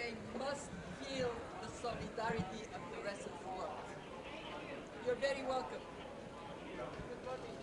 they must feel the solidarity of the rest of the world. You're very welcome. Good morning.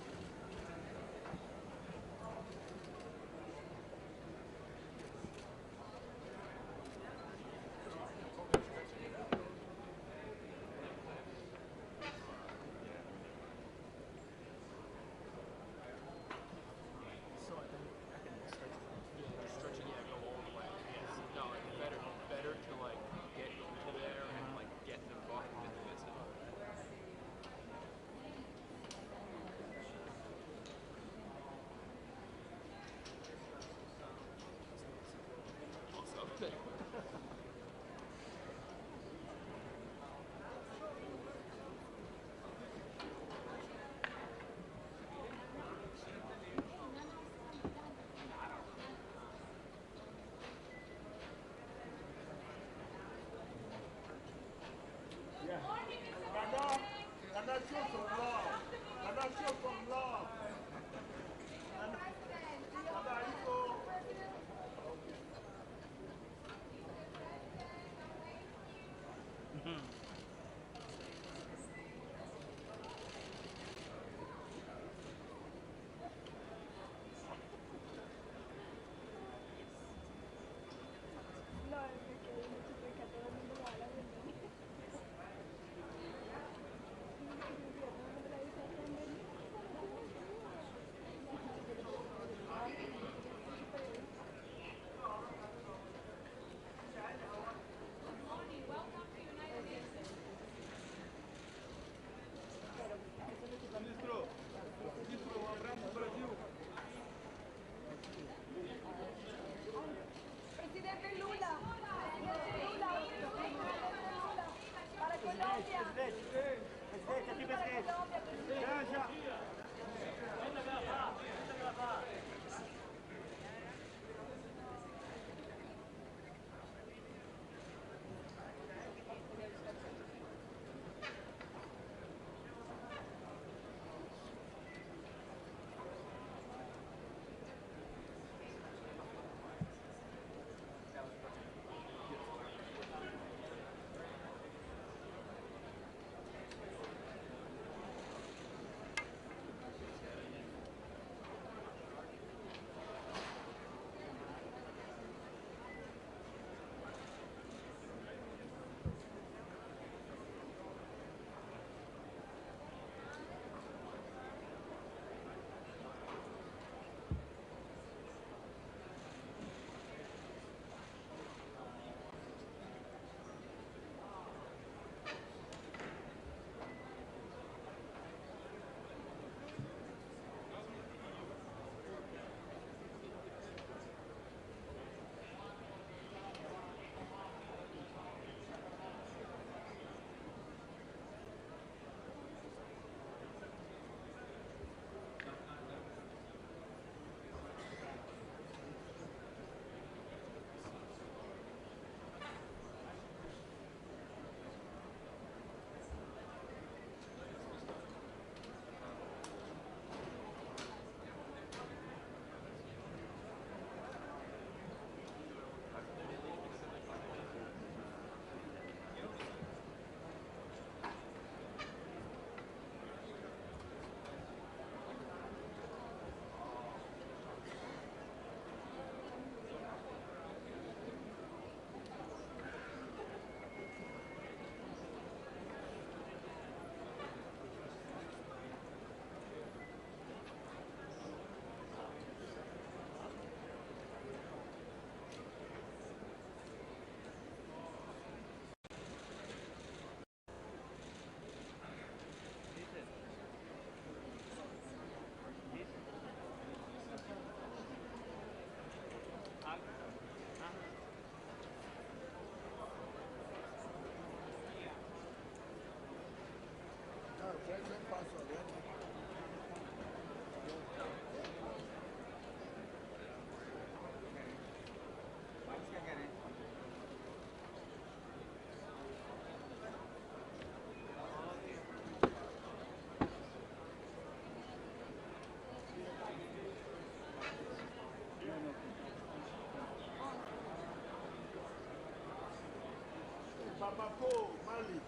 go, Mali.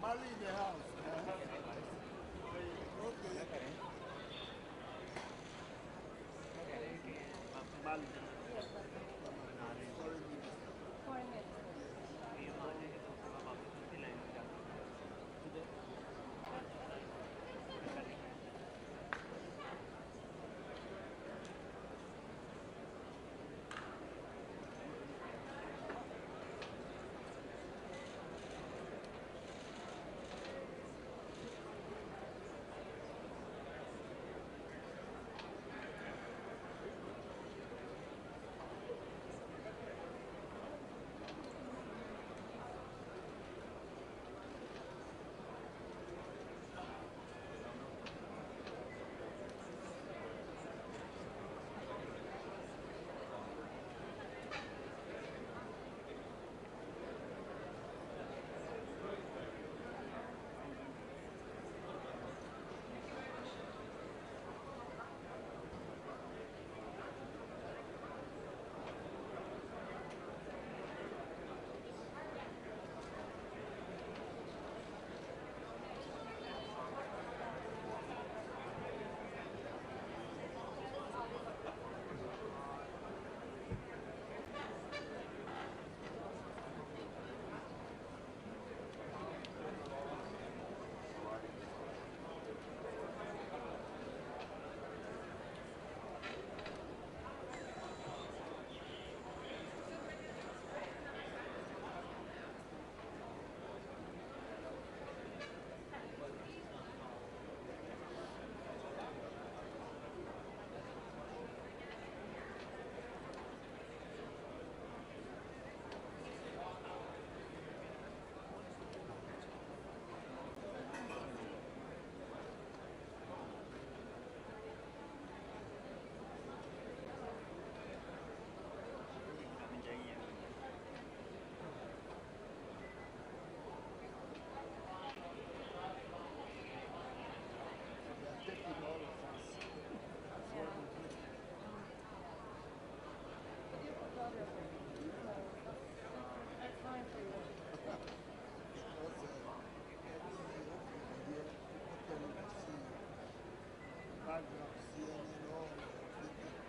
Mali in the house. Okay. Mali.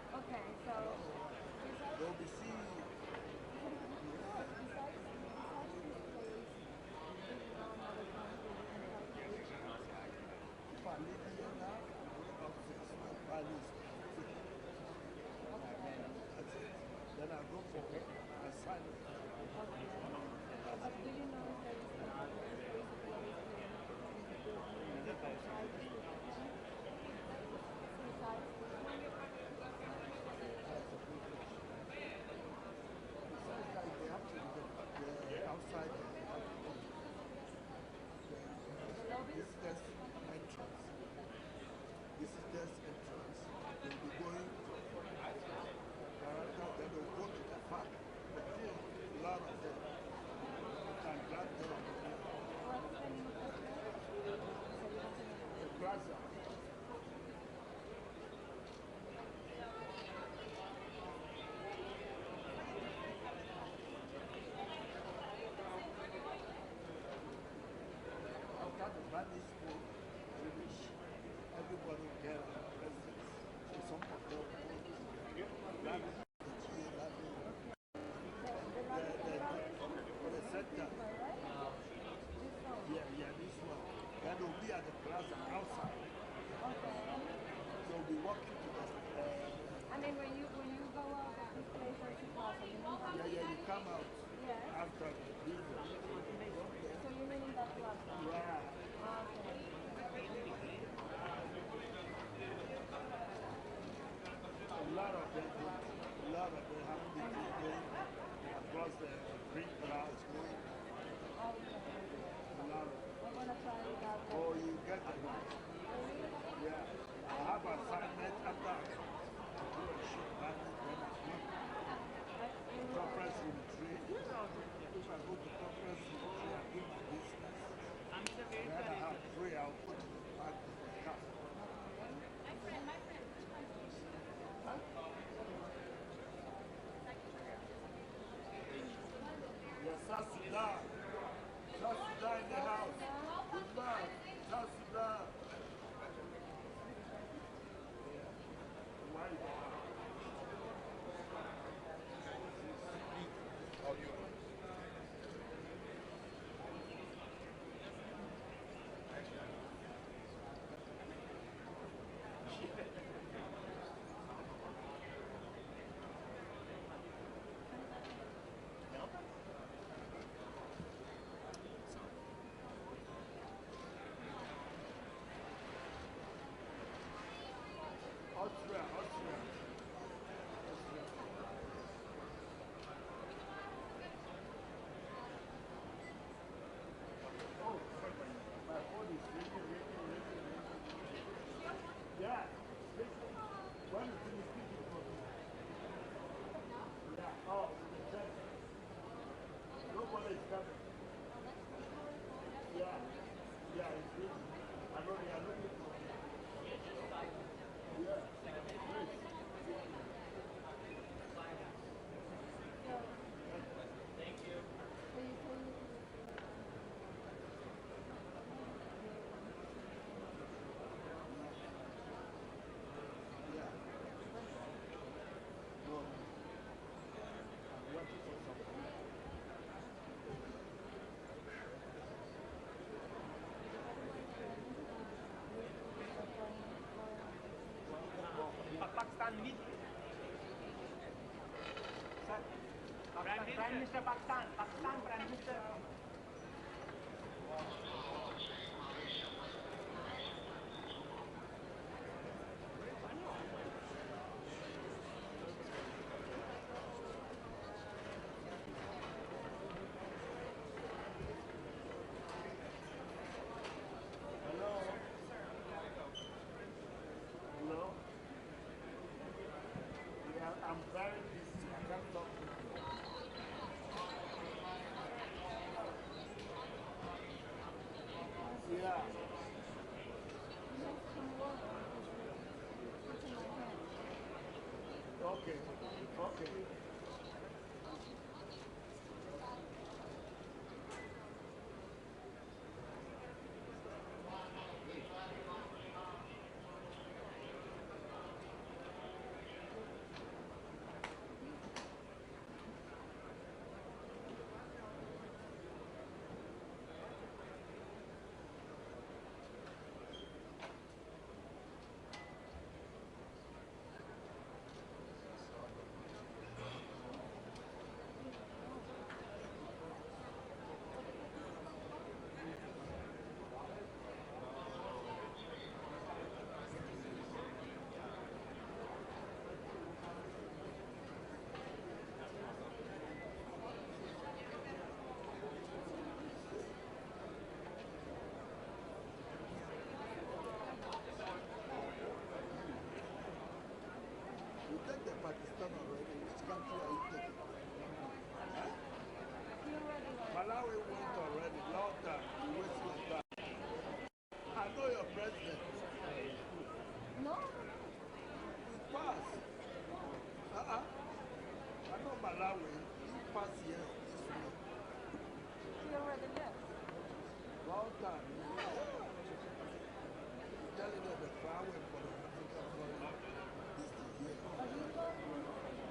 Okay, so They'll be seeing you. Then I go for assignment. But do you know if there is Outside this is just entrance. This is just entrance. They'll be going then they'll go to the park. But still, a lot of them. You can grab them. what's the name of the place? The plaza. After the Spanish school, British, everybody will get a residence. So some of them will the center. Yeah, this one. Then they'll be at the plaza outside. Okay. They'll be walking to the I mean, when you go out of this place or to plaza, you mean you come out yeah. after the business. So you mean in that plaza? Yeah. Okay. A lot of them have been going across the green grass going. Okay. A lot of them. I'm gonna try it out. Oh, you get the house. Yeah. I have a assignment after I do a short practice, then I go to conference retreat. If I go to conference retreat, I do my business. Then I have free, I'll go to the park with the car. Yes, South Sudan. Yeah. When is he speaking for me? Yeah. Oh, the church. Nobody is coming. Yeah. Yeah, it's good. I know they are looking for me. Yeah. Great. Yeah. No. I'm working for somebody. Pakistan with Prime Minister Pakistan Prime Minister. Hello? Hello? Yeah, I'm very busy. I can't talk to you. Yeah. Okay. Okay. You take the Pakistan already. Which country are you taking? Huh? Malawi went already. Long time. You waste your time. I know your president. No, He passed. I know Malawi. He passed here this week. he already left. Long time. Telling them the farming for the African foreign this year.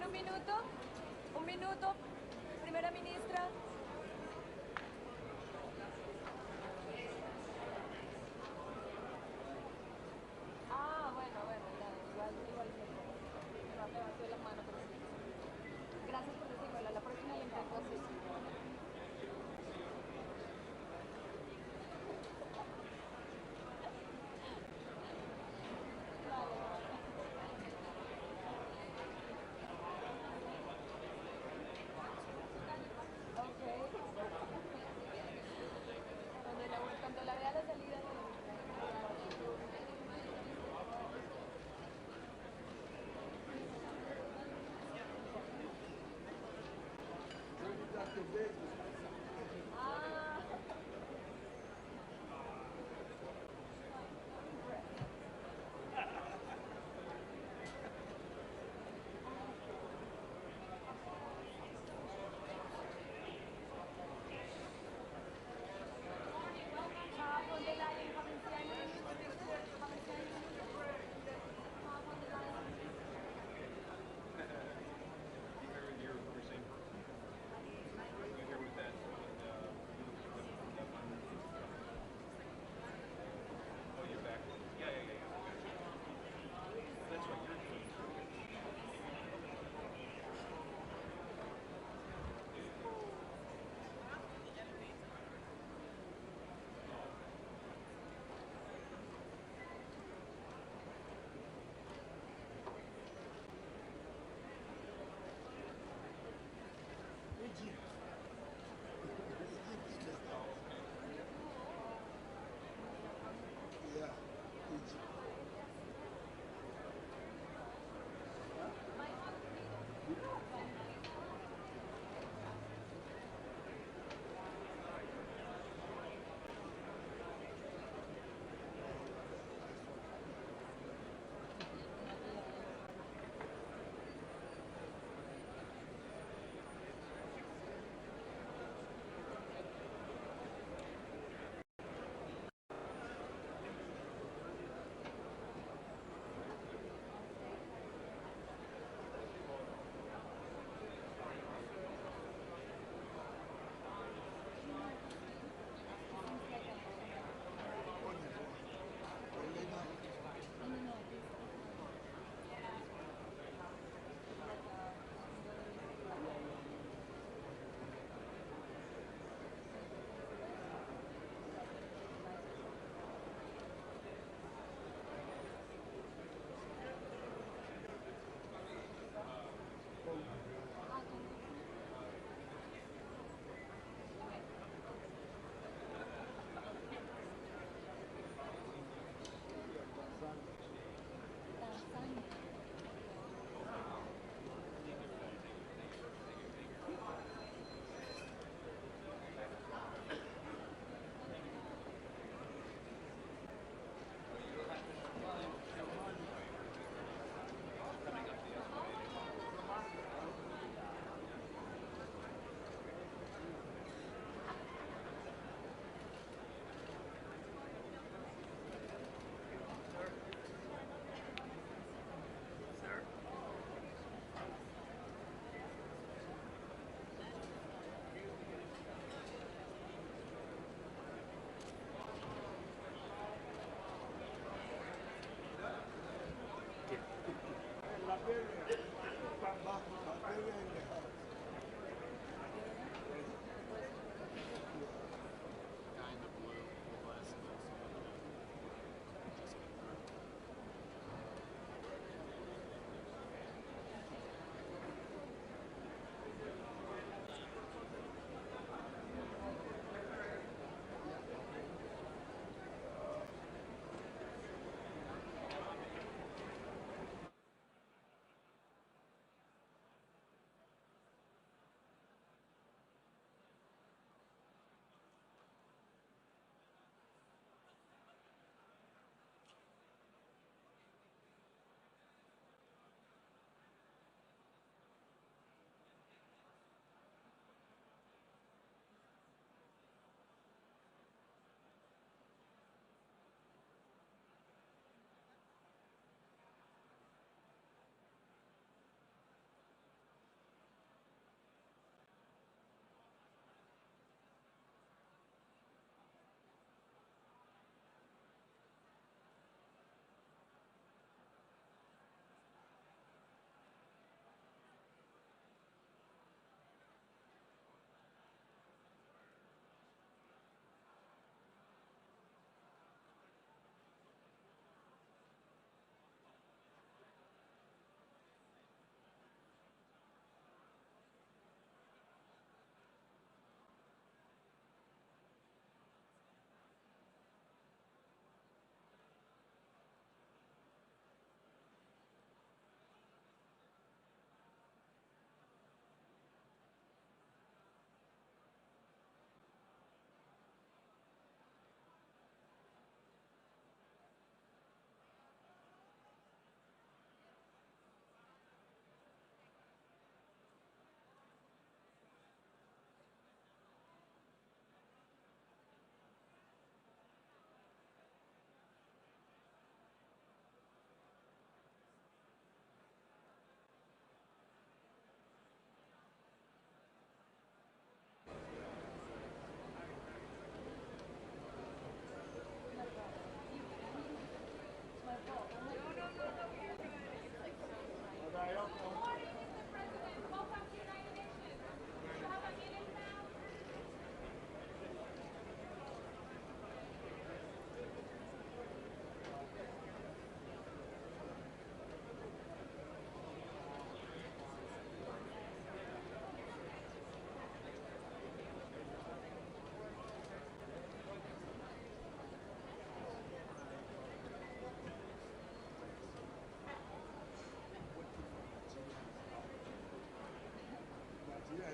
un minuto. Un minuto, primera ministra. Ah, bueno, ya, igual me levantó las manos, pero sí. Gracias por decirlo, a la próxima le intento así. Cuando la vea a la salida. Candidato verde.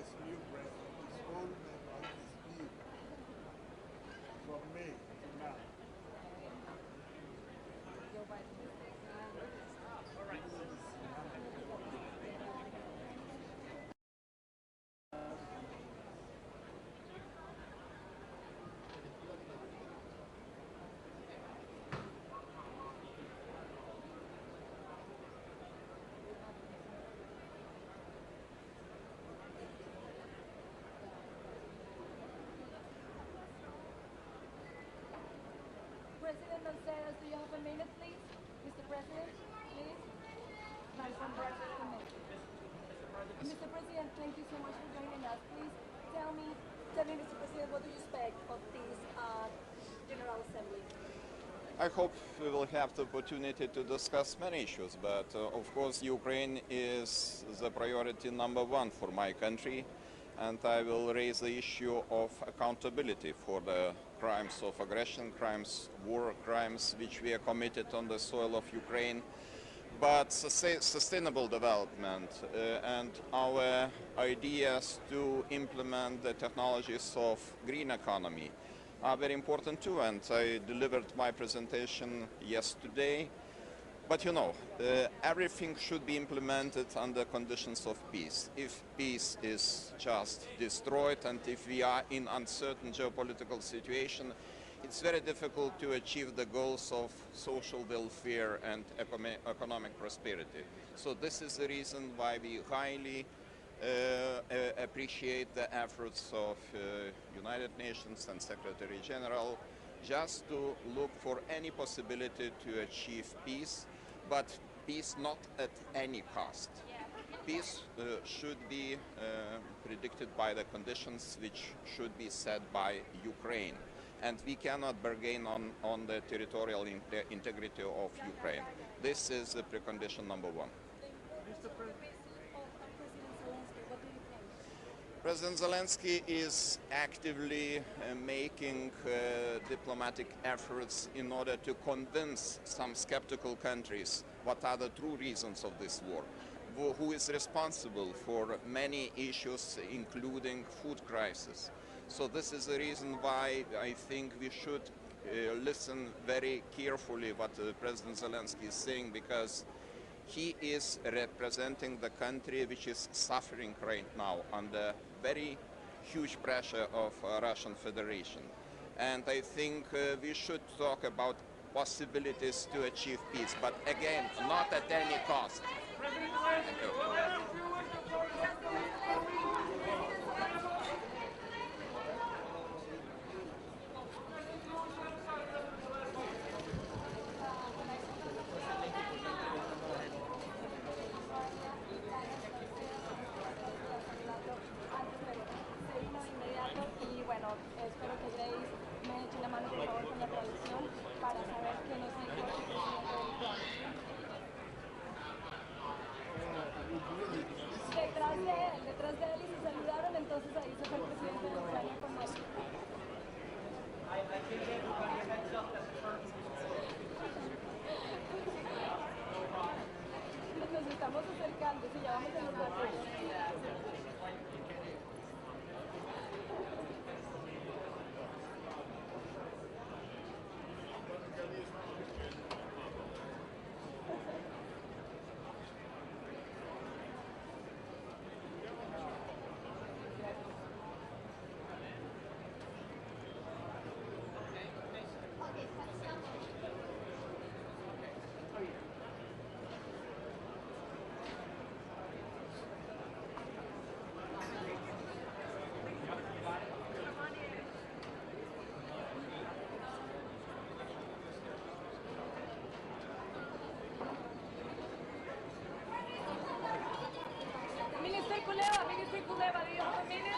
Ukraine's new president is holding on his view from May to now. President Gonzalez, do you have a minute, please? Mr. President, please. Mr. President, thank you so much for joining us. Please tell me, Mr. President, what do you expect of this General Assembly? I hope we will have the opportunity to discuss many issues, but of course Ukraine is the priority number one for my country, and I will raise the issue of accountability for the crimes of aggression, war crimes which we are committed on the soil of Ukraine, but sustainable development and our ideas to implement the technologies of green economy are very important too, and I delivered my presentation yesterday. But you know, everything should be implemented under conditions of peace. If peace is just destroyed and if we are in uncertain geopolitical situation, it's very difficult to achieve the goals of social welfare and economic prosperity. So this is the reason why we highly appreciate the efforts of United Nations and Secretary General just to look for any possibility to achieve peace, but peace not at any cost. Peace should be predicted by the conditions which should be set by Ukraine. And we cannot bargain on the territorial integrity of Ukraine. This is the precondition number one. President Zelensky is actively making diplomatic efforts in order to convince some skeptical countries what are the true reasons of this war, who is responsible for many issues, including food crisis. So this is the reason why I think we should listen very carefully what President Zelensky is saying, because he is representing the country which is suffering right now under very huge pressure of Russian Federation. And I think we should talk about possibilities to achieve peace, but again, not at any cost. Thank you. Detrás de él y se saludaron, entonces ahí se fue el presidente de Ucrania con él. Nos estamos acercando, si ya vamos a los batallos. Minister Kuleva, do you have a minute?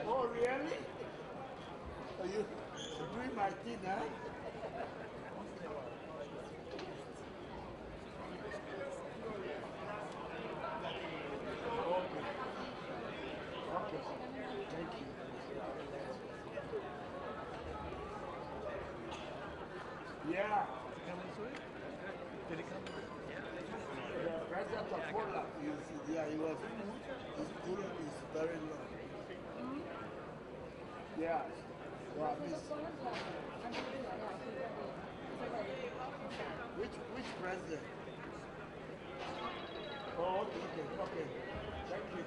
Oh, really? Oh, you drink Martina? Okay. Thank you. Yeah. Did he come? The president of Poland is, yeah, he was, his student is very low. Yeah. Well, which president? Oh, okay. Thank you.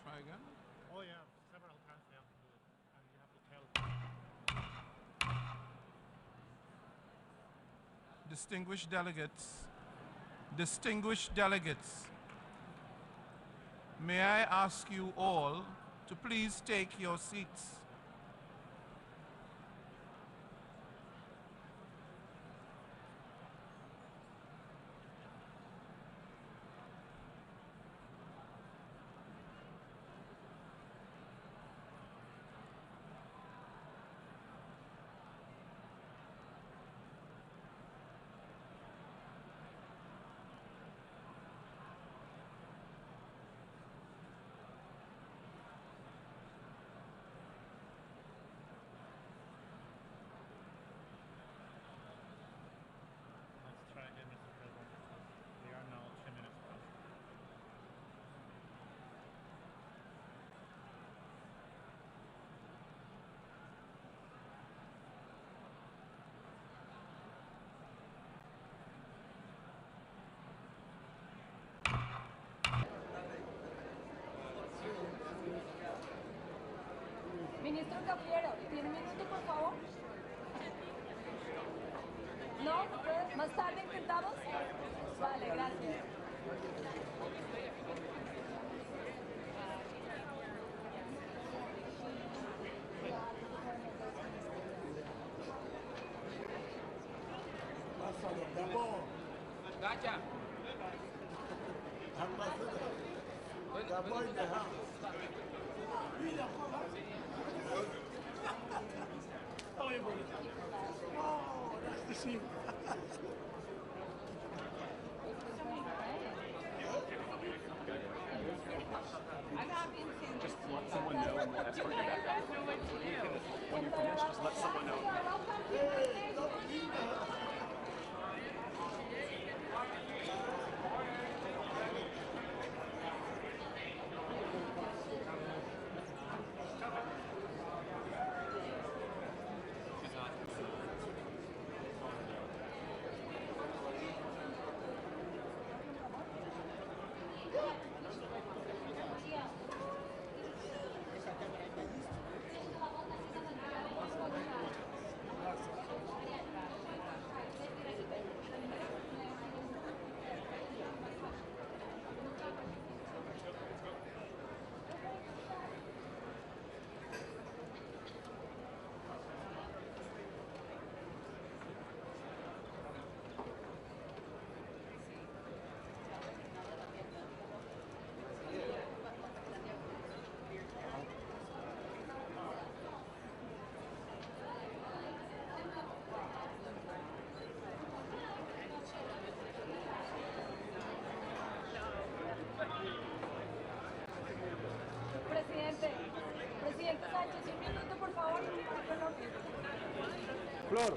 Try again? Oh yeah, several times they have to do it, and you have to tell. Distinguished delegates, may I ask you all to please take your seats. Let's try again, Mr. President. We are now 10 minutes past. Ministro Cafiero, ¿tiene un minuto, por favor? ¿No? ¿Más tarde intentamos? Vale, gracias. Gotcha. The boy in the house. Oh, that's the scene. Just let someone know and we'll escort you back. When you're finished, just let someone know. Presidente Sánchez, un minuto, por favor. Flor.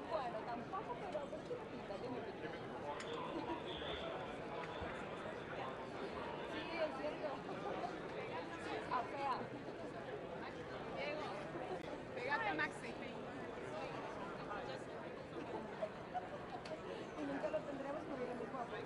Bueno, tampoco, pero pues chiquita, tiene que. Sí, es cierto. Afea. Diego, pégate a Maxi. Y nunca lo tendremos por ir a mi papá.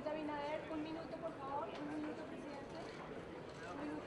Presidente Abinader, un minuto, por favor. Un minuto, presidente. Un minuto.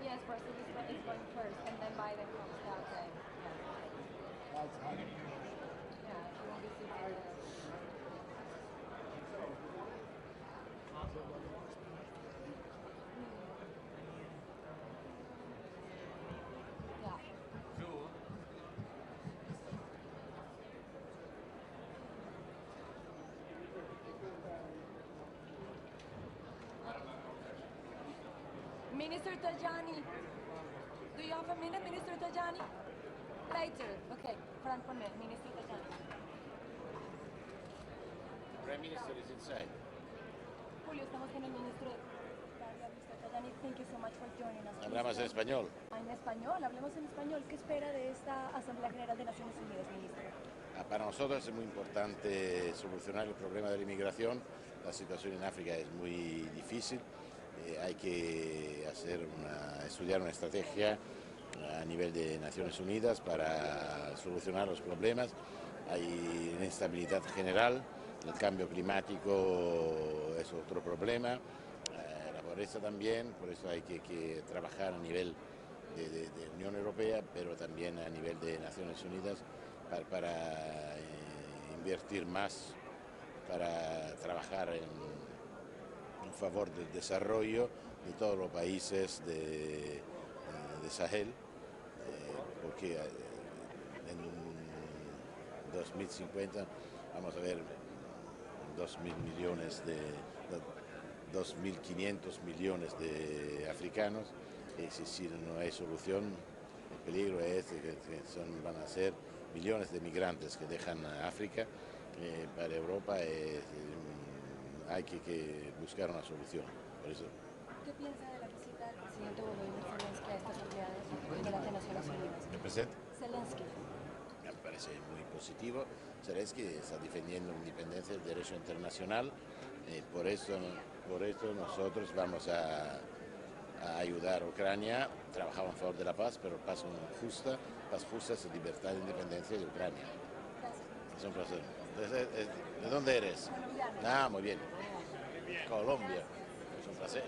Yes, first is going first, and then Biden comes down. Okay. Yeah. Yeah, you won't be seated. Yeah. Minister Tajani, do you have a minute, Minister Tajani? Later, okay, front for me, Minister Tajani. Prime Minister is inside. Julio, estamos con el ministro. Mr. Tajani, thank you so much for joining us. Hablamos en español. En español, hablemos en español. ¿Qué espera de esta Asamblea General de Naciones Unidas, ministro? Para nosotros es muy importante solucionar el problema de la inmigración. La situación en África es muy difícil. Hay que estudiar una estrategia a nivel de Naciones Unidas para solucionar los problemas. Hay inestabilidad general, el cambio climático es otro problema, la pobreza también, por eso hay que trabajar a nivel de Unión Europea, pero también a nivel de Naciones Unidas para invertir más, para trabajar en favor del desarrollo de todos los países de Sahel, porque en 2050 vamos a ver 2.500 millones de africanos, y si no hay solución, el peligro es que van a ser millones de migrantes que dejan África. Para Europa hay que buscar una solución. Por eso. ¿Qué piensa de la visita del presidente Volodymyr Zelensky a estas unidades de las Naciones Unidas? ¿El presidente? Zelensky. Me parece muy positivo. Zelensky está defendiendo la independencia del derecho internacional. Por eso nosotros vamos a ayudar a Ucrania. Trabajamos a favor de la paz, pero paz justa. Paz justa es libertad e independencia de Ucrania. Gracias. Es un placer. ¿De dónde eres? Colombiano. Ah, muy bien. Colombia. Es un placer.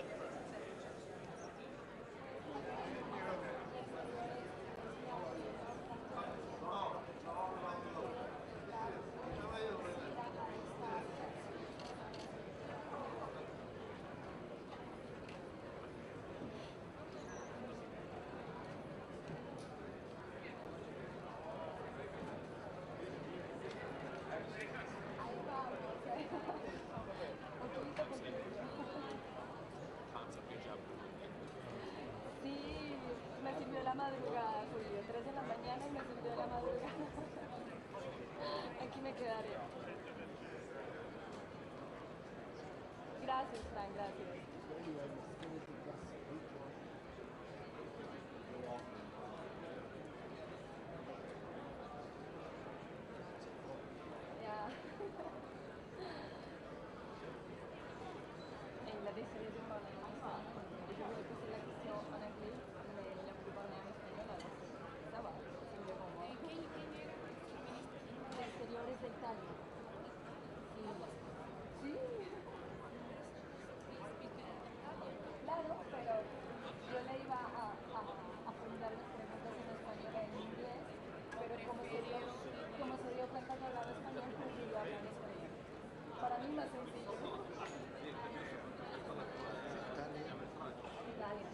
Sí, me sirvió la madrugada, Julio. 3 de la mañana y me sirvió la madrugada. Aquí me quedaré. Gracias, Frank, gracias. Ya. En la décidé de parler ensemble. Et je voulais poser la question en anglais, mais la plupart en espagnol, alors ça va, c'est mieux pour moi. Exteriores de Italia. Sí. Sí. Claro, pero yo le iba a formular las preguntas en español e en inglés, pero como se dio cuenta que hablaba español, prefirió hablar español. Para mí más sencillo. Italia.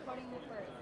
Foreign affairs.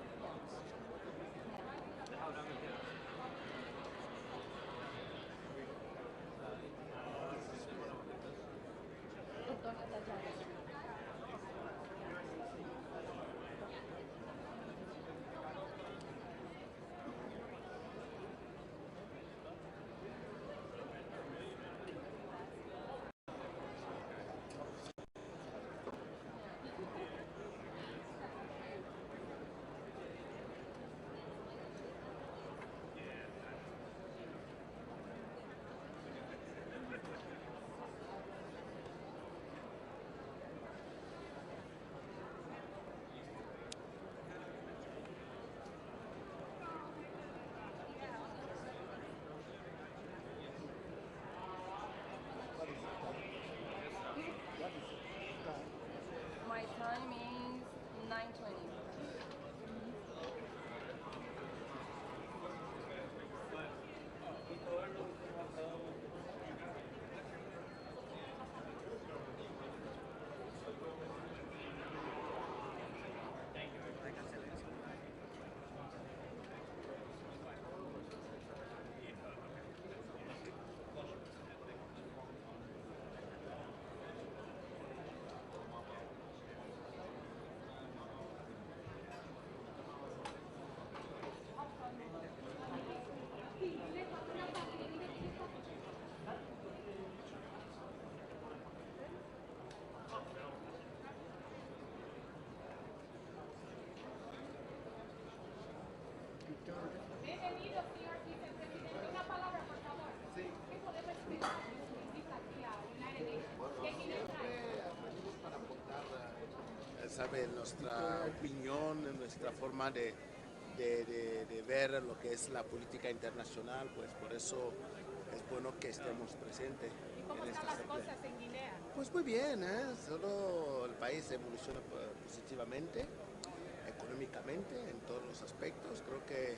My time is 9:20. Bienvenido, señor vicepresidente. Una palabra, por favor. ¿Qué podemos esperar de su visita aquí a United Nations? ¿Qué quiere traer? Para aportar, sabe, nuestra opinión, nuestra forma de ver lo que es la política internacional, pues por eso es bueno que estemos presentes. ¿Y cómo están las cosas en Guinea? Pues muy bien, solo el país evoluciona positivamente, económicamente, en todos los aspectos. Creo que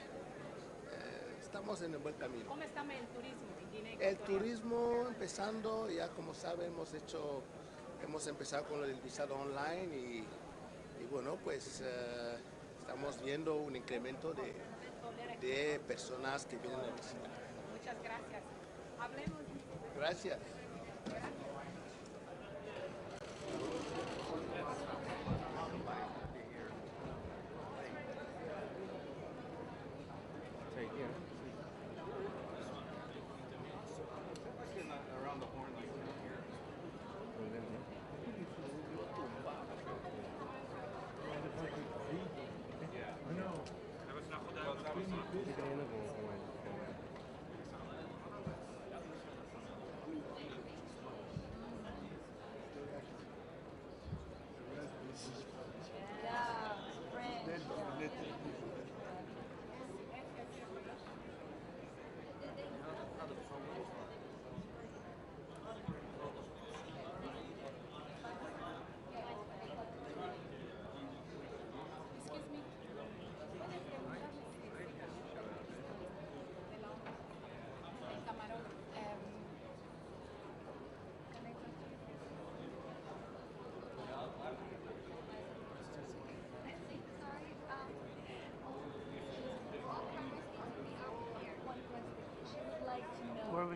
estamos en el buen camino. ¿Cómo está el turismo en Guinea El Ecuatorial? turismo empezando, ya como saben, hemos empezado con el visado online y bueno, pues estamos viendo un incremento de personas que vienen a visitar. Muchas gracias. Hablemos. Gracias.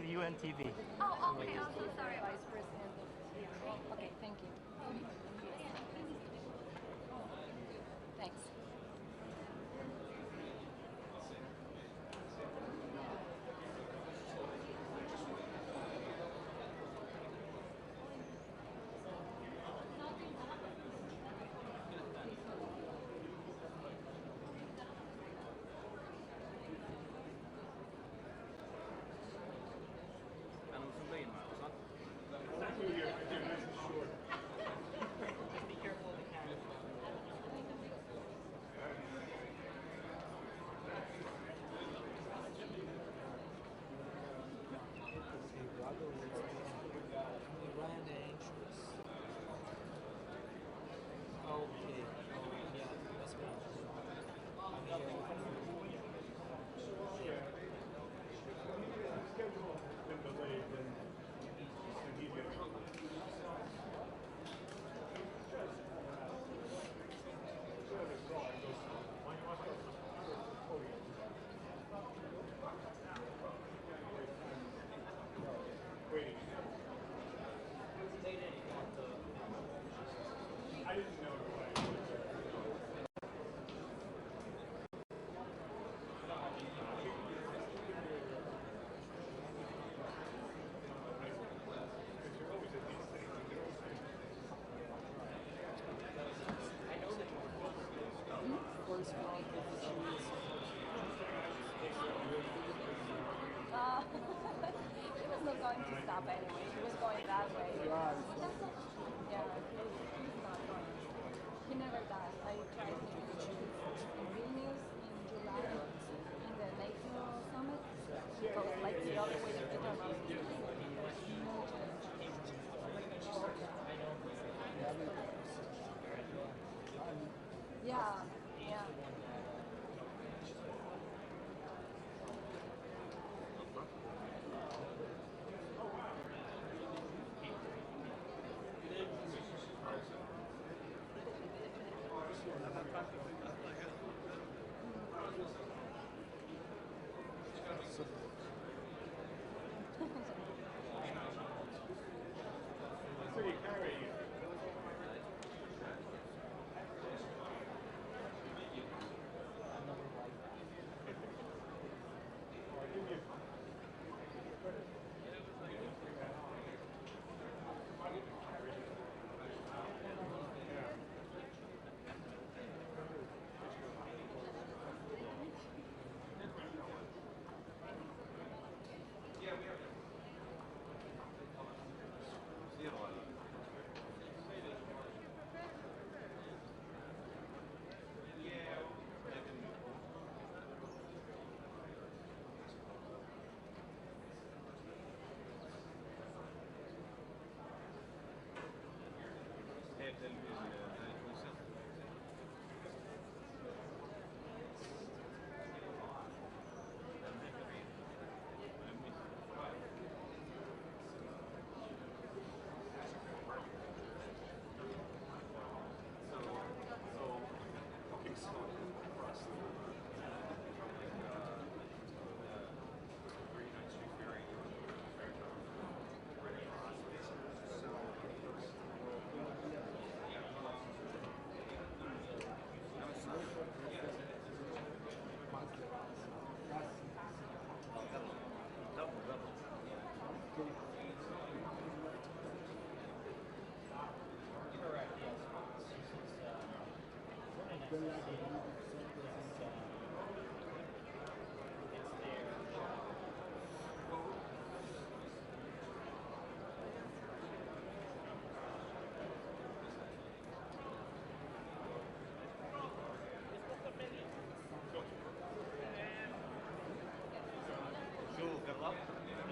with UNTV. Oh, okay. I'm so sorry. Vice President. Okay, thank you. Thanks. He was not going to stop anyway. He was going that way. Yeah, he's not going. He never does. I tried him in Vilnius in July in the NATO summit. He goes like the other way to Yeah, yeah.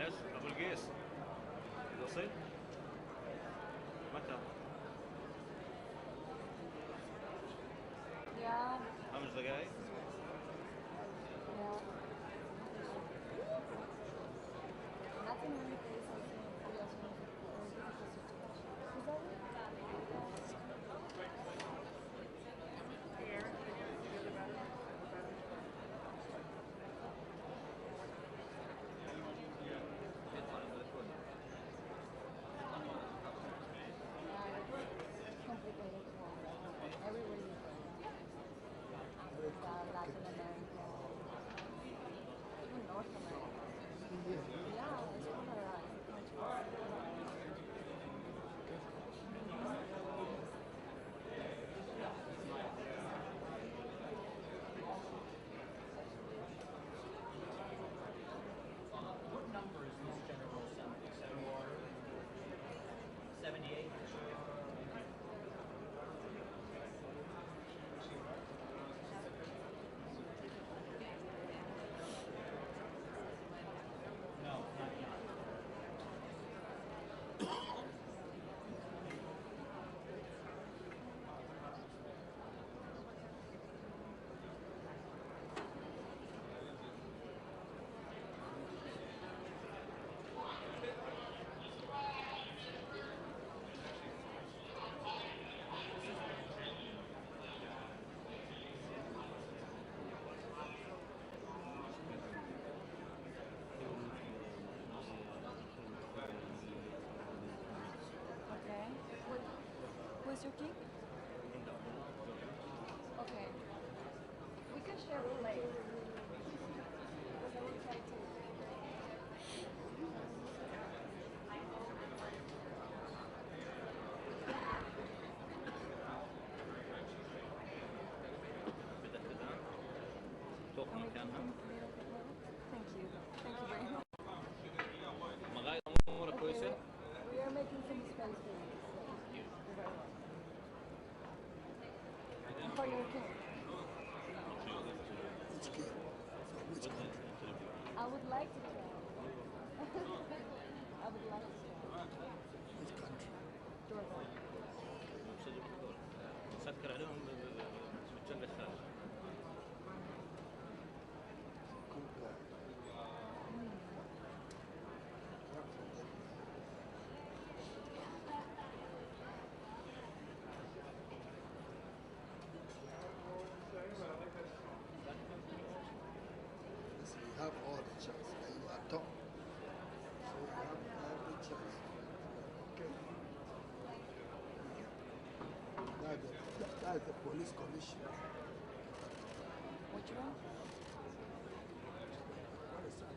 ايش؟ ابو القيس وصل؟ متى؟ Yeah. 5 دقائق؟ Yeah. Nothing really plays like Is your key? Okay. We can share a plate. Because I will try to. Thank you. Thank you very much. We are making some space for you. You're very welcome. And for your king. I would like to try. I would like to try. Which country? Jordan. سكر عليهم بالجنة الخارج. Listen, you have all the chance. And you are top. So you have every chance. Okay? That's the police commissioner. Which one? What is that?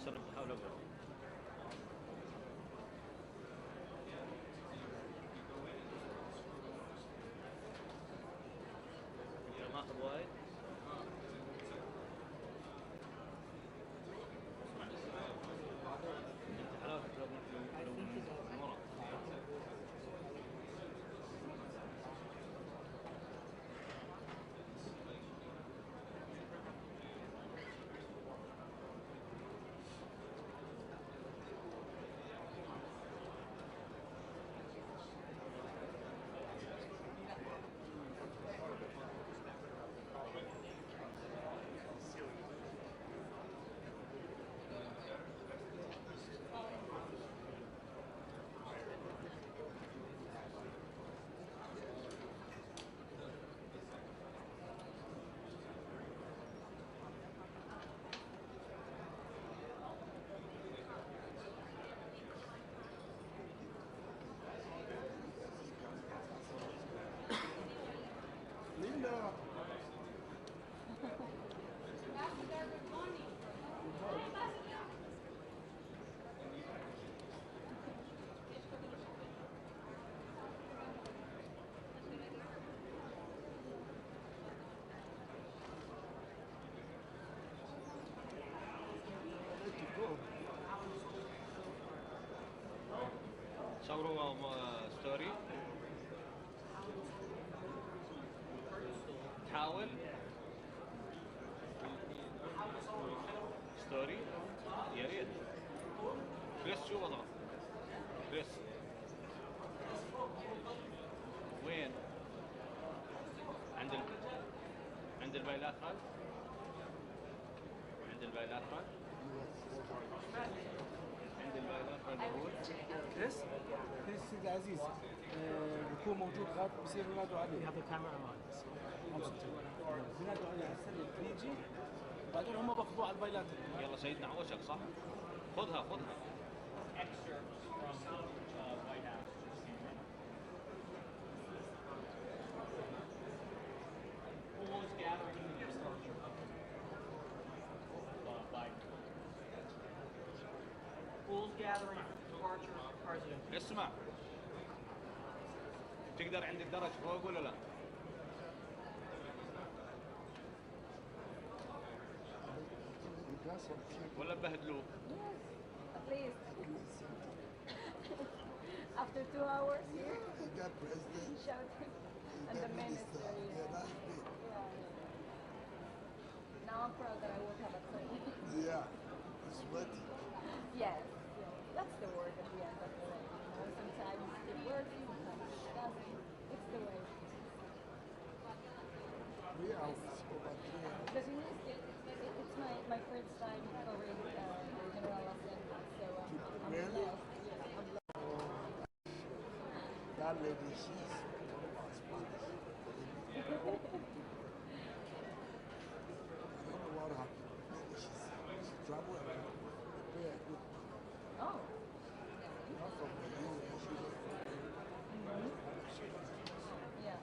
بحاول أقرأ. ما أخذ وايد. Linda. صوروا ستوري تحاول ستوري يا ريت كريس شو وضعه كريس وين عند البايلات خالد عند البايلات خالد عند البايلات خالد هو كريس سيدي عزيز بكون موجود غاد بصير ينادوا عليه هذا كاميرا مان ينادوا عليه على السريع يجي بعدين هم باخذوه على البايلات يلا سيدنا عوشك صح خذها Fools gathering towards اسمع تقدر عندك درج فوق ولا لا؟ ولا بهدلوك؟ Yes, at least. After 2 hours here, got president, shouting, and the minister. yeah, that's big. Now I'm proud that I work at home. Yeah, it's sweaty. Yes, yes, that's the word at the end of the day. You know, sometimes it works, sometimes it doesn't. It's the way. 3 hours, over 3 hours. The thing is, it's my first time covering General Assembly, so I'm Really? blessed. Yeah, I'm blessed. That lady, she's all about Spanish. I don't know what happened. Maybe she traveled around. They pay a good money. Oh. Not from the US, she was Yeah.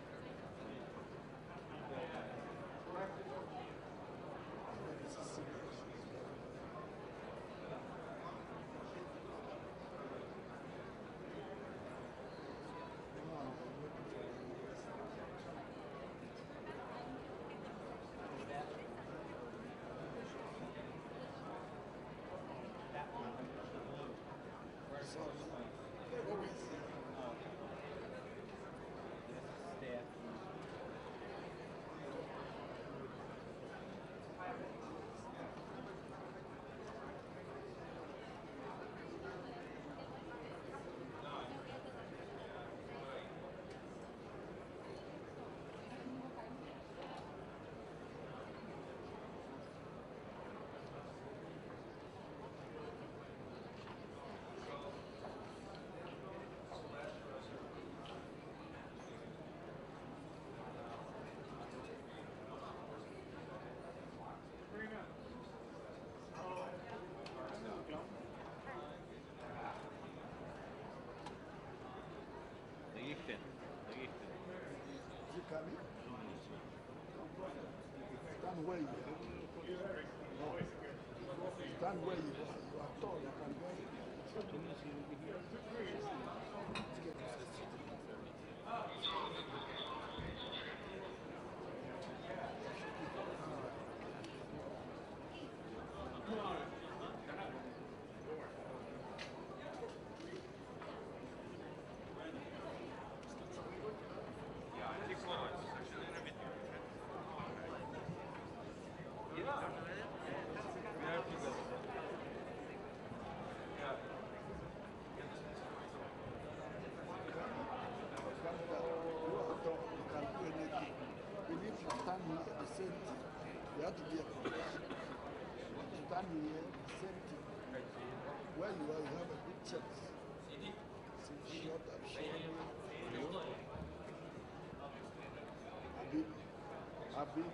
دقيقتين You coming? Stand where you are. No. Stand where you are. You are tall. You can go. You have to be a professional. Stand here, same thing. Where you are, you have a good chance. See, short and short. Habib.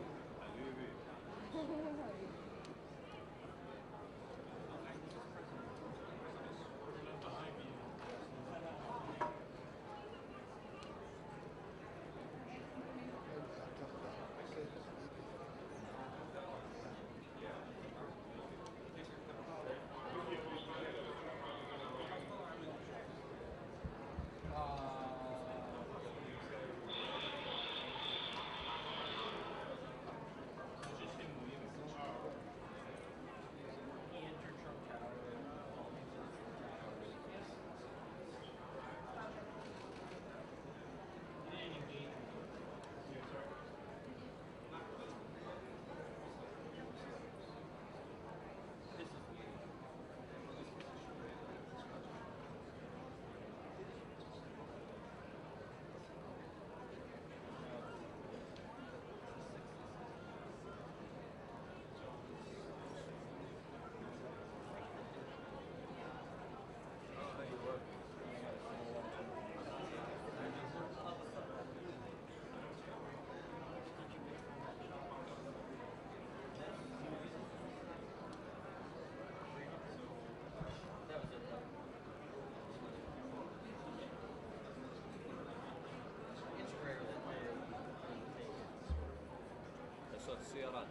السيارات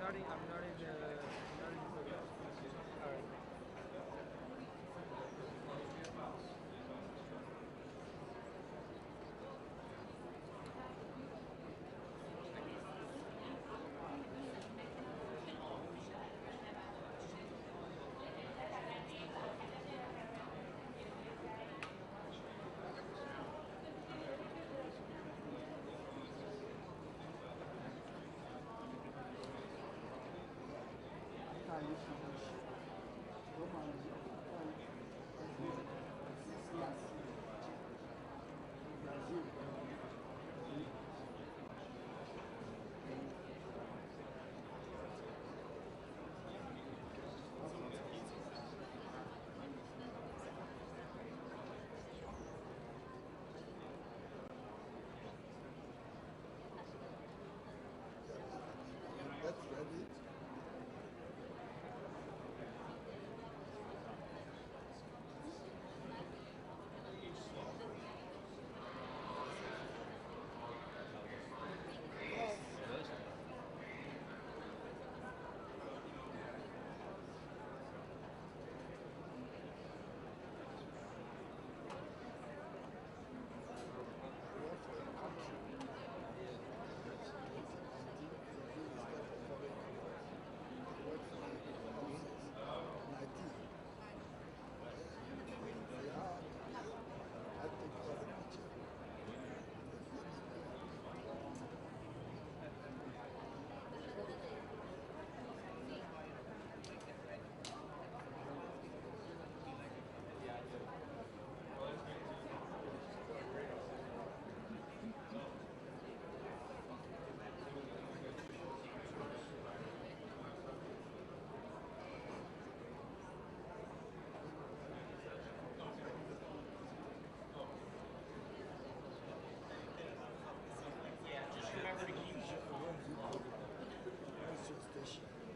not in the program. All right.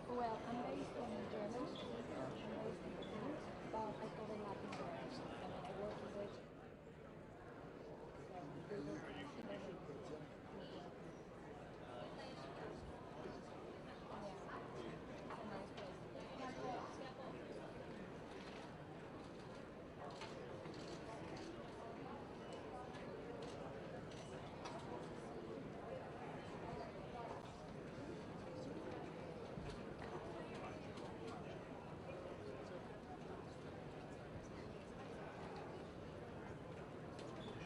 Well, I'm based in Germany. I'm based in Berlin, but I cover Latin America. I mean, I work with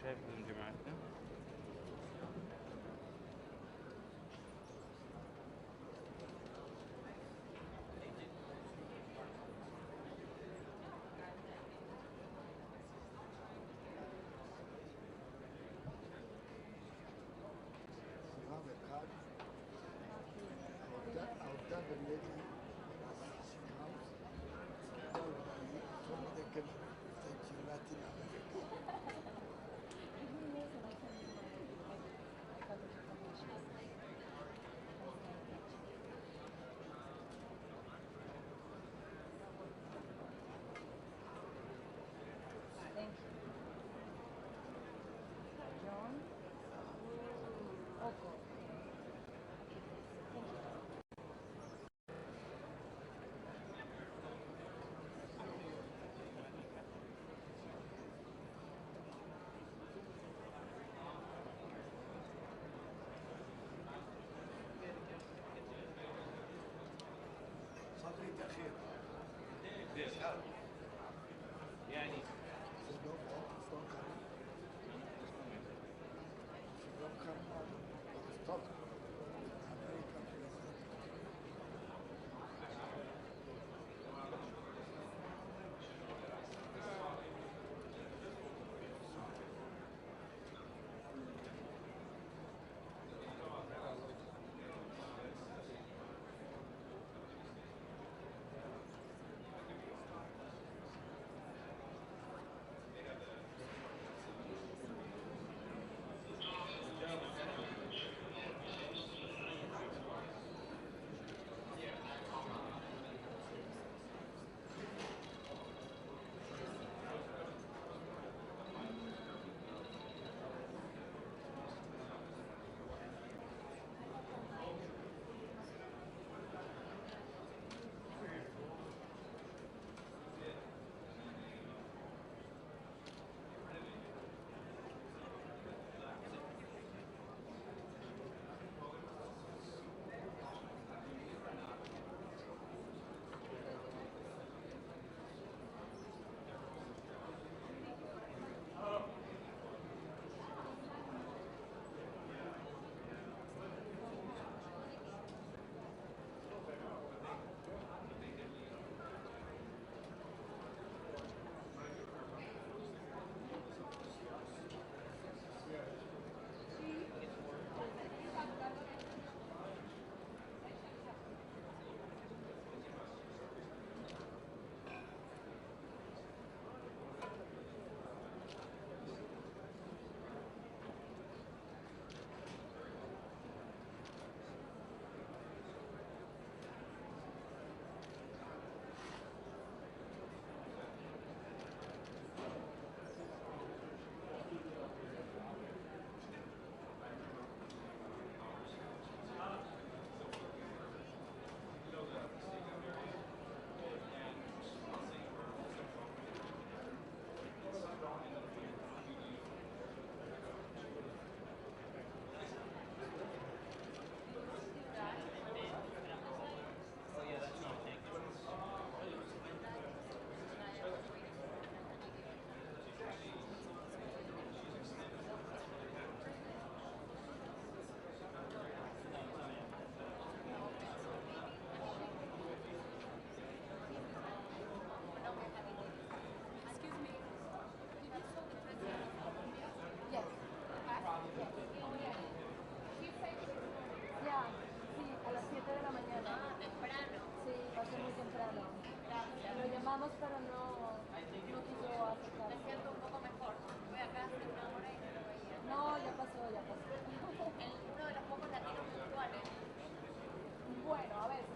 شايف جماعتنا يعني llamamos, pero no quiso aceptar. Me siento un poco mejor. Voy acá, me enamoré y no lo veía. No, ya pasó, ya pasó. Uno de los pocos latinos puntuales. Bueno, a veces.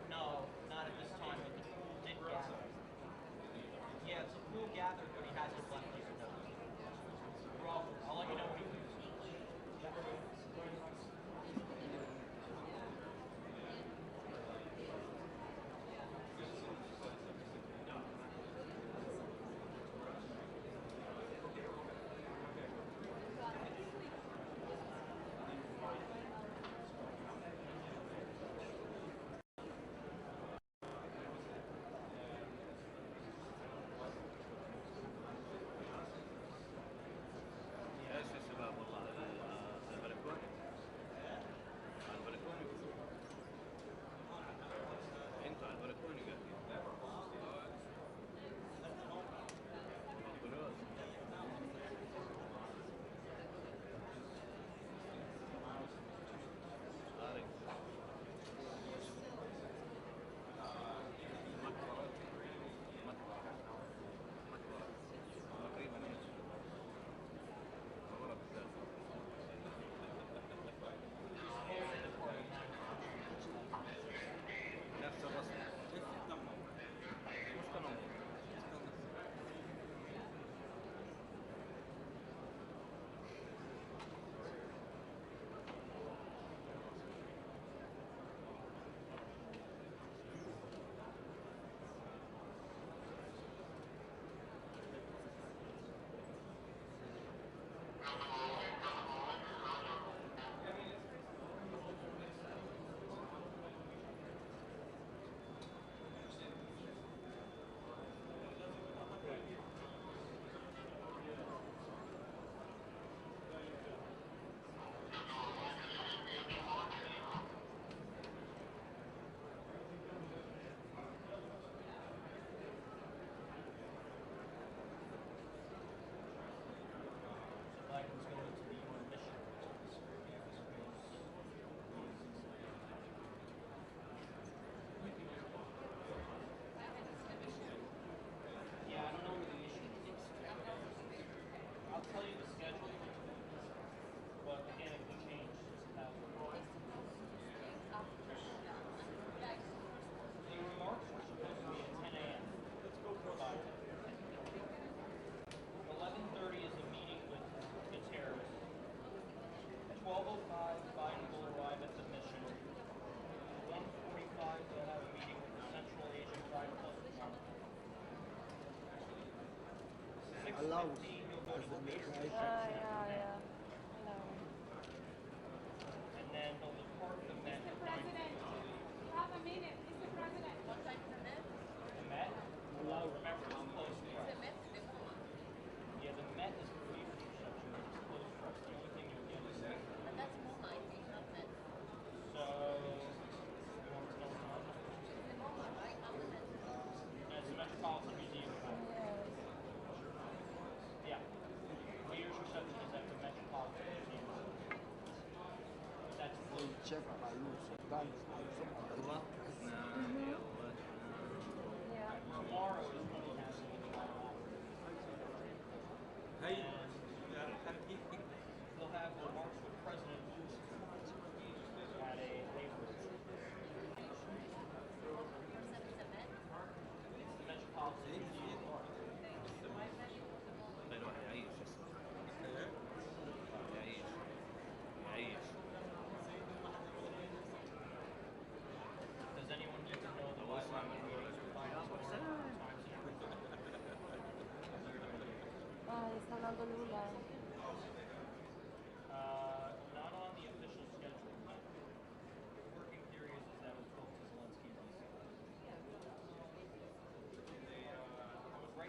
No, not at this time, but the pool did gather. Yeah, so the pool gathered, but he hasn't left us a note. We're all, I'll let you know when he leaves. Allows as the right. Yeah. And then they'll depart the Met. Mr. President, you have a minute. Mr. President. What time is the Met? The Met? Well, remember, it's closed to The us. Met de Moa. Yeah, the Met is the brief reception. It's closed to us. The only thing you'll get is that. And that's MoMA, I think, not Met. So, you want to know what's on? The MoMA, right? Not the Met. It's the Metropolitan Museum. Yeah. Leaders reception is at the Metropolitan Museum. That's They check balloons. Sometimes tomorrow is when he has it in the Hey. They'll have the March with President Bush at a paper. It's the Met. It's the Metropolitan Museum. pero هيعيش يعيش Does anyone need to know the Wi-Fi Está hablando Lula. Not on the official schedule. The working theory is that we spoke to Zelensky recently. I was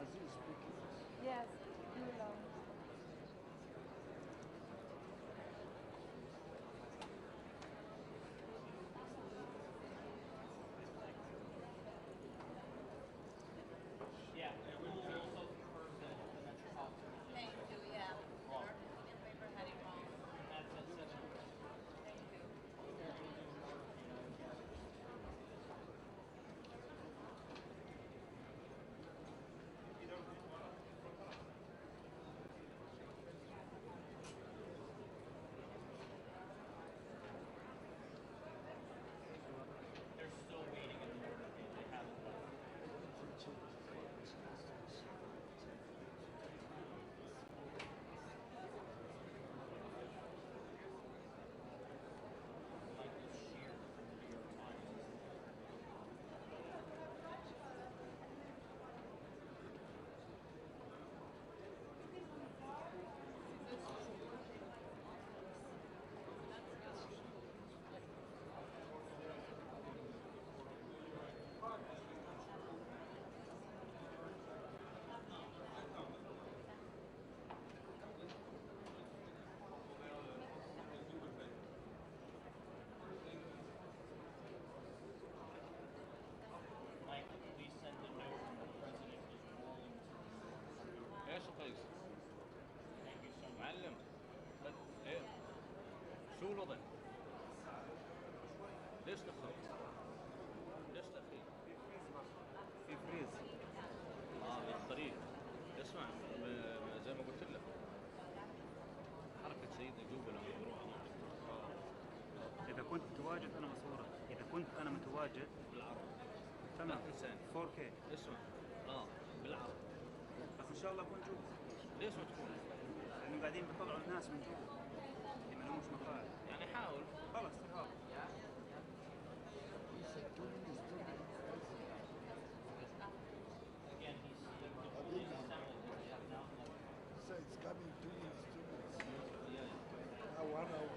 Brazil speak English. Yes, you know. Yeah, and we'll also confirm the metropolitan. Thank you, yeah. In paper heading wrong. That's at 7. Thank you. They're still waiting in the order. They haven't left. Michael Shear from the New York Times. Michael, please send a note from the president is rolling to ايش قيس؟ Thank you so much. معلم ايه شو الوضع؟ ليش تأخرت؟ ليش تأخير؟ في فريز. بالطريق اسمع زي ما قلت لك حركة سيدنا جوبل لما يروح إذا كنت متواجد أنا مصورة، إذا كنت أنا متواجد بالعربي تمام إنسان 4K. اسمع بالعربي بس إن شاء الله أكون جوا. ليش ما تكون؟ لأنه قاعدين بيطلعوا الناس من جوا اللي ما لهمش مقاعد. يعني حاول خلاص تمام. Again, he's seeing the fully assembled. They have not left. So it's coming 2 minutes, 2 minutes. Now 1 hour.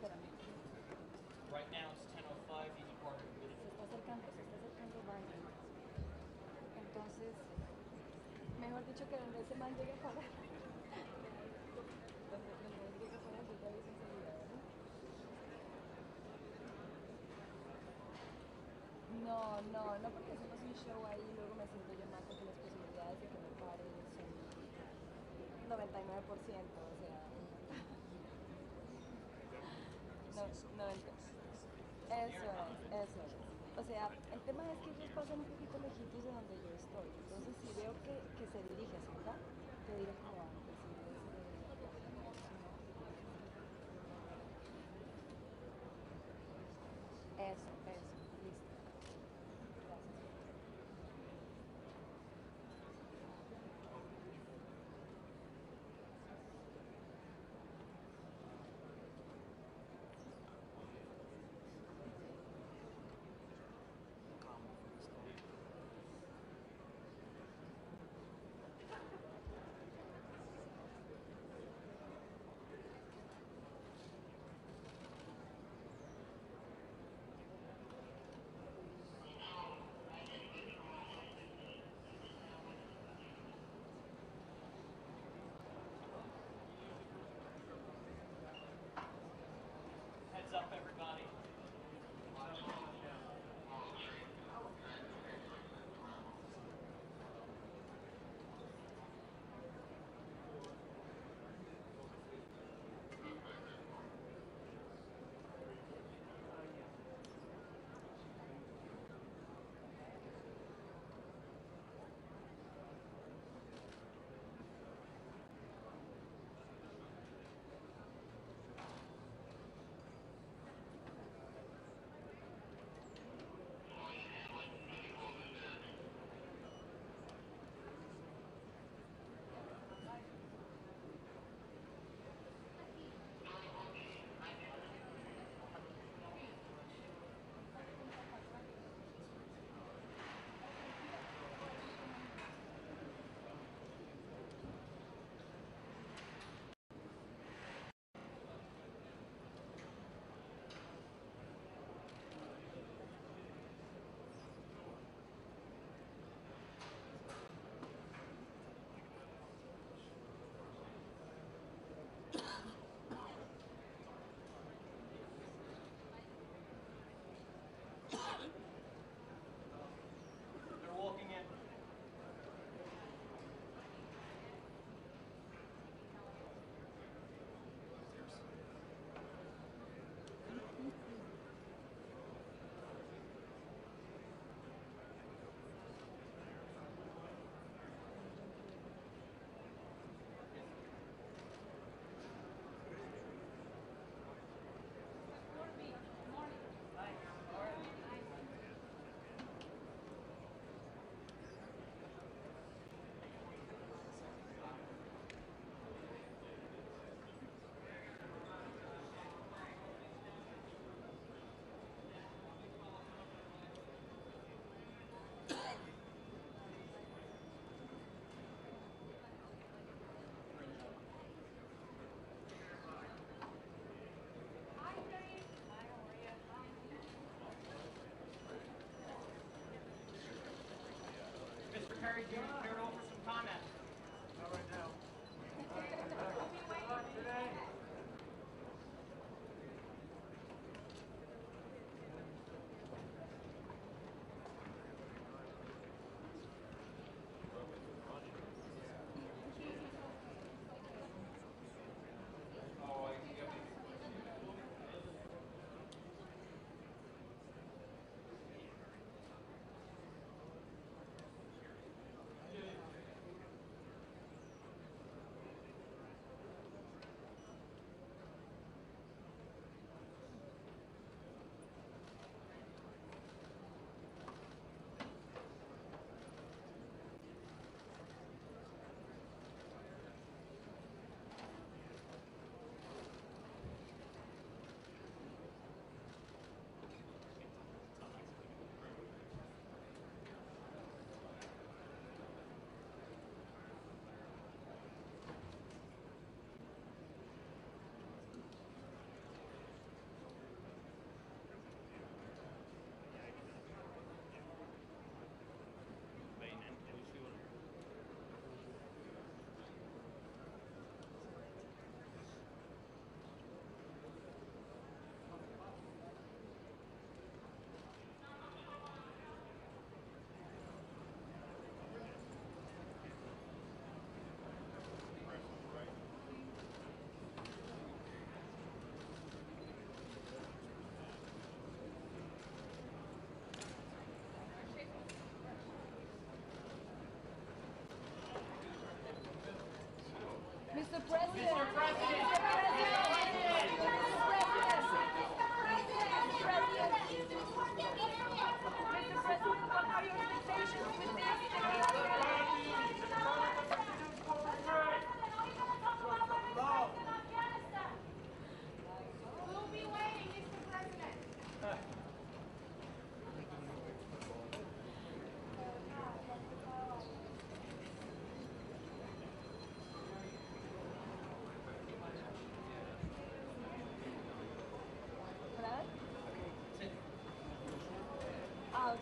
Espérame. Right now it's 10:05. He's a part of the Se está acercando Biden. Entonces, mejor dicho que donde ese man llegue a parar. Donde él llegue a parar, yo te aviso enseguida, ¿vale? No, porque hacemos un show ahí y luego me siento yo más porque las posibilidades de que me pare son 99%, o sea. No, eso es. O sea, el tema es que ellos pasan un poquito lejitos de donde yo estoy. Entonces, si veo que se dirige hacia acá, te diré cómo va. Eso, listo. Gracias. Heads up, everybody. They're walking in. Mr. Perry, do you care to offer some comment? Not right now.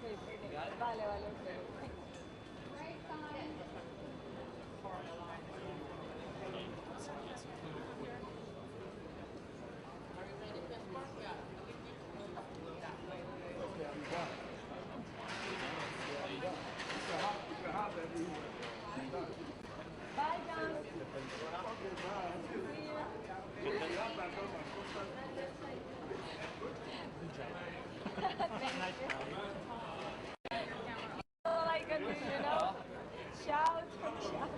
perfecto. Vale, vale, ok. Bye, John. All I can do, you know, shout, shout.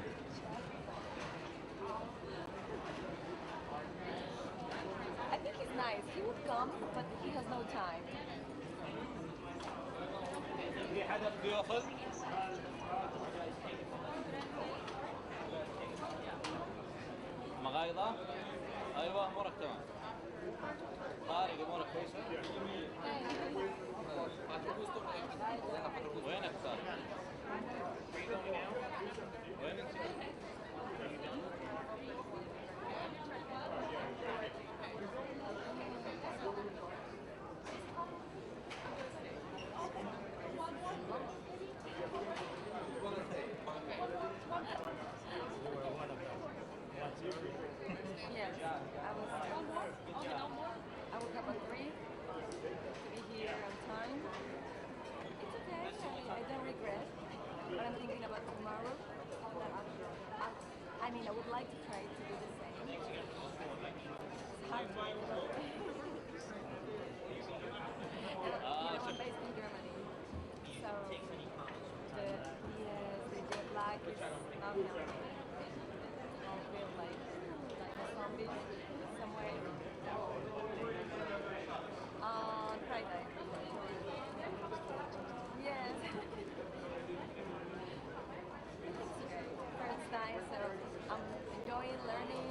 I think he's nice. He would come, but he has no time. في حدا بده ياخذ؟ مغايضة؟ ايوه امورك تمام. طارق امورك كويسة؟ وينك طارق؟ وين انت؟ Yes, I would have agreed to be here on time. It's okay, I don't regret, but I'm thinking about tomorrow. I mean, I would like to try to do the same. It's hard to do. I'm based in Germany, so the jet lag is not helping. I feel like a zombie somewhere on Friday. Yes. It's okay. It's nice, so I'm enjoying learning.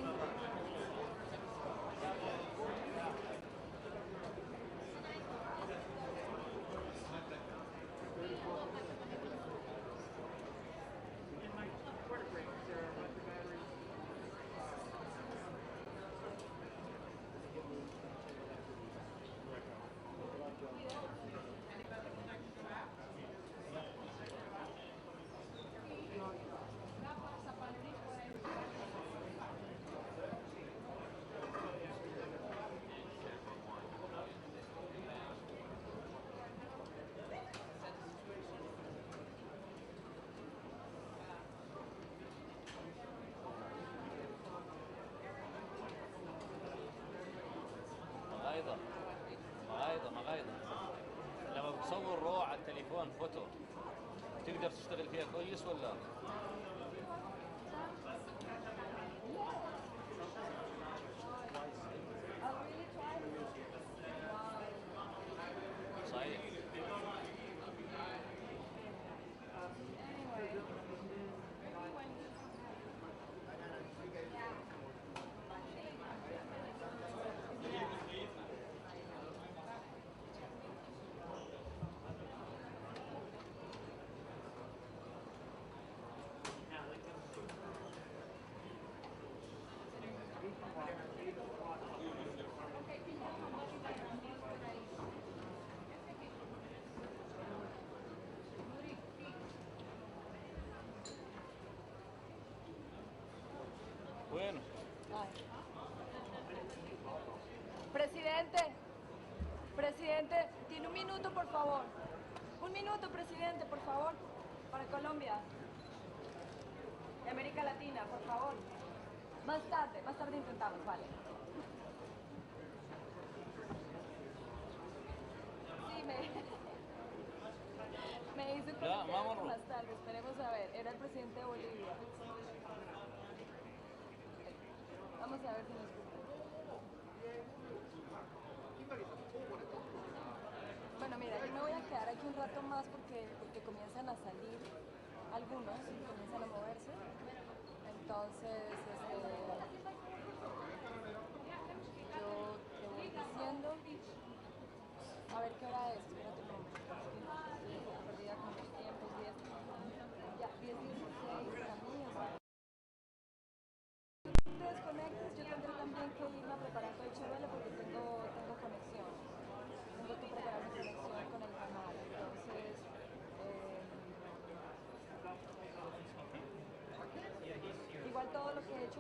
مغايضة لما بتصور رو على التليفون فوتو تقدر تشتغل فيها كويس ولا؟ صحيح. Bueno. Presidente, tiene un minuto, por favor. Un minuto, presidente, por favor, para Colombia. De América Latina, por favor. Más tarde intentamos, vale. Sí, me hizo conectar más tarde, esperemos a ver. Era el presidente de Bolivia. Vamos a ver si nos escucha. Bueno, mira, yo me voy a quedar aquí un rato más porque comienzan a salir algunos y comienzan a moverse. Entonces, yo te voy diciendo, a ver qué hora es, espérate un momento, perdida con los tiempos, 10, ya, 10:16 a mí, o sea. Te desconectes, yo tendré también que irme a preparar todo el vuelo porque tengo conexión. Tengo que preparar mi conexión con el canal, entonces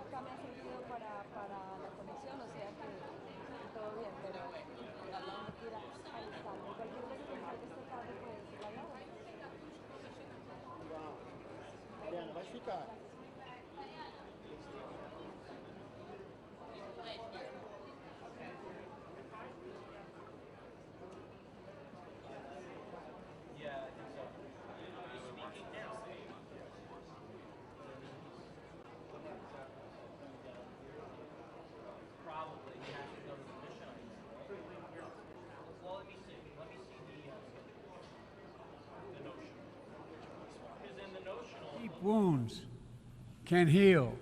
acá me ha servido para la conexión, o sea que todo bien, pero no quiera alistarme. Cualquier cosa que salga esta tarde puede decir la verdad. Mariana, vai ficar. Yeah, I think so. Speaking now. Probably. You have to go to the mission. Well, let me see. Let me see the notion. Because in the notional. Deep wounds can heal.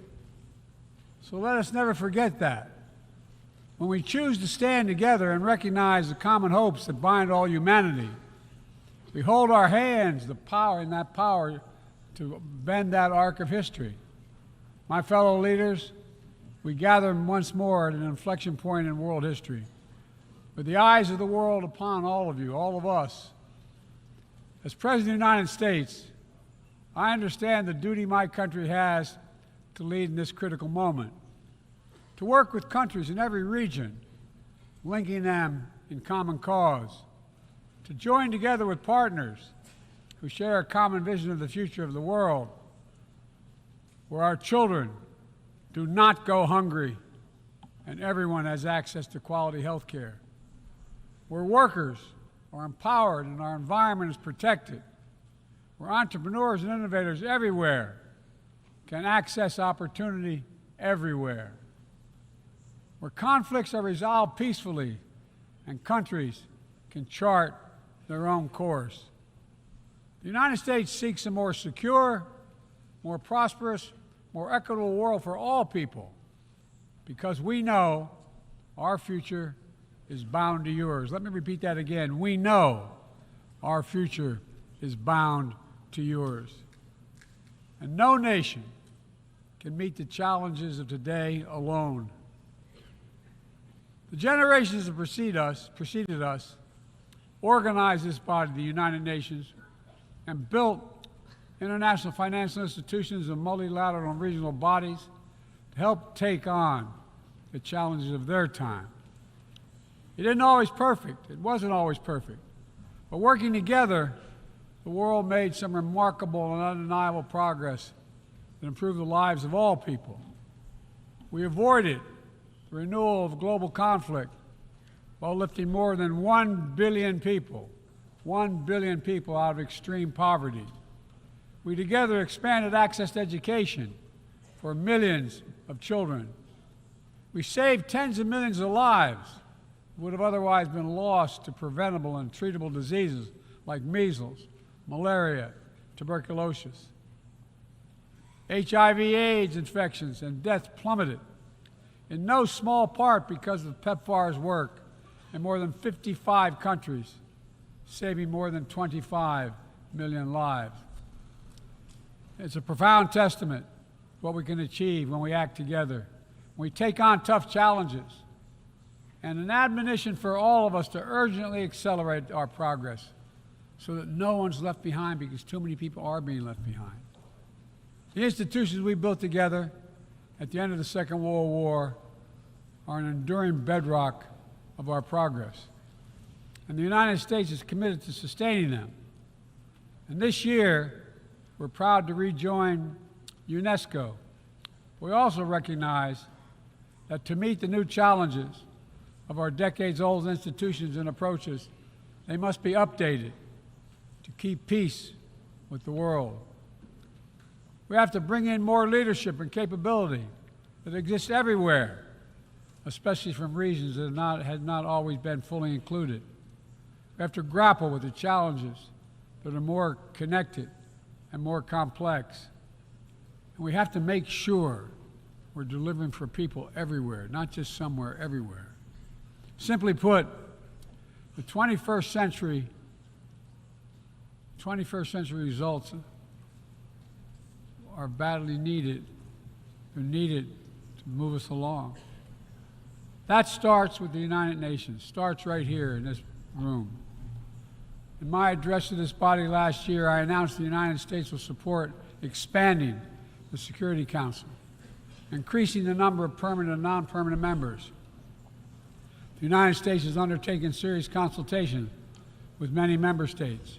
So let us never forget that. When we choose to stand together and recognize the common hopes that bind all humanity, we hold our hands the power in that power to bend that arc of history. My fellow leaders, we gather once more at an inflection point in world history, with the eyes of the world upon all of you, all of us. As President of the United States, I understand the duty my country has to lead in this critical moment, to work with countries in every region, linking them in common cause, to join together with partners who share a common vision of the future of the world, where our children do not go hungry and everyone has access to quality health care, where workers are empowered and our environment is protected, where entrepreneurs and innovators everywhere can access opportunity everywhere, where conflicts are resolved peacefully and countries can chart their own course. The United States seeks a more secure, more prosperous, more equitable world for all people, because we know our future is bound to yours. Let me repeat that again. We know our future is bound to yours. And no nation can meet the challenges of today alone. The generations that preceded us organized this body, the United Nations, and built international financial institutions and multilateral and regional bodies to help take on the challenges of their time. It wasn't always perfect. But working together, the world made some remarkable and undeniable progress that improved the lives of all people. We avoided the renewal of global conflict while lifting more than 1 billion people out of extreme poverty. We together expanded access to education for millions of children. We saved tens of millions of lives that would have otherwise been lost to preventable and treatable diseases like measles, malaria, tuberculosis. HIV/AIDS infections and deaths plummeted, in no small part because of PEPFAR's work in more than 55 countries, saving more than 25 million lives. It's a profound testament to what we can achieve when we act together, when we take on tough challenges, and an admonition for all of us to urgently accelerate our progress so that no one's left behind, because too many people are being left behind. The institutions we built together at the end of the Second World War are an enduring bedrock of our progress. And the United States is committed to sustaining them. And this year, we're proud to rejoin UNESCO. We also recognize that to meet the new challenges of our decades-old institutions and approaches, they must be updated to keep peace with the world. We have to bring in more leadership and capability that exists everywhere, especially from regions that had not always been fully included. We have to grapple with the challenges that are more connected and more complex. And we have to make sure we're delivering for people everywhere, not just somewhere, everywhere. Simply put, the 21st century results are badly needed. They're needed to move us along. That starts with the United Nations, starts right here in this room. In my address to this body last year, I announced the United States will support expanding the Security Council. increasing the number of permanent and non-permanent members. The United States has undertaken serious consultation with many member states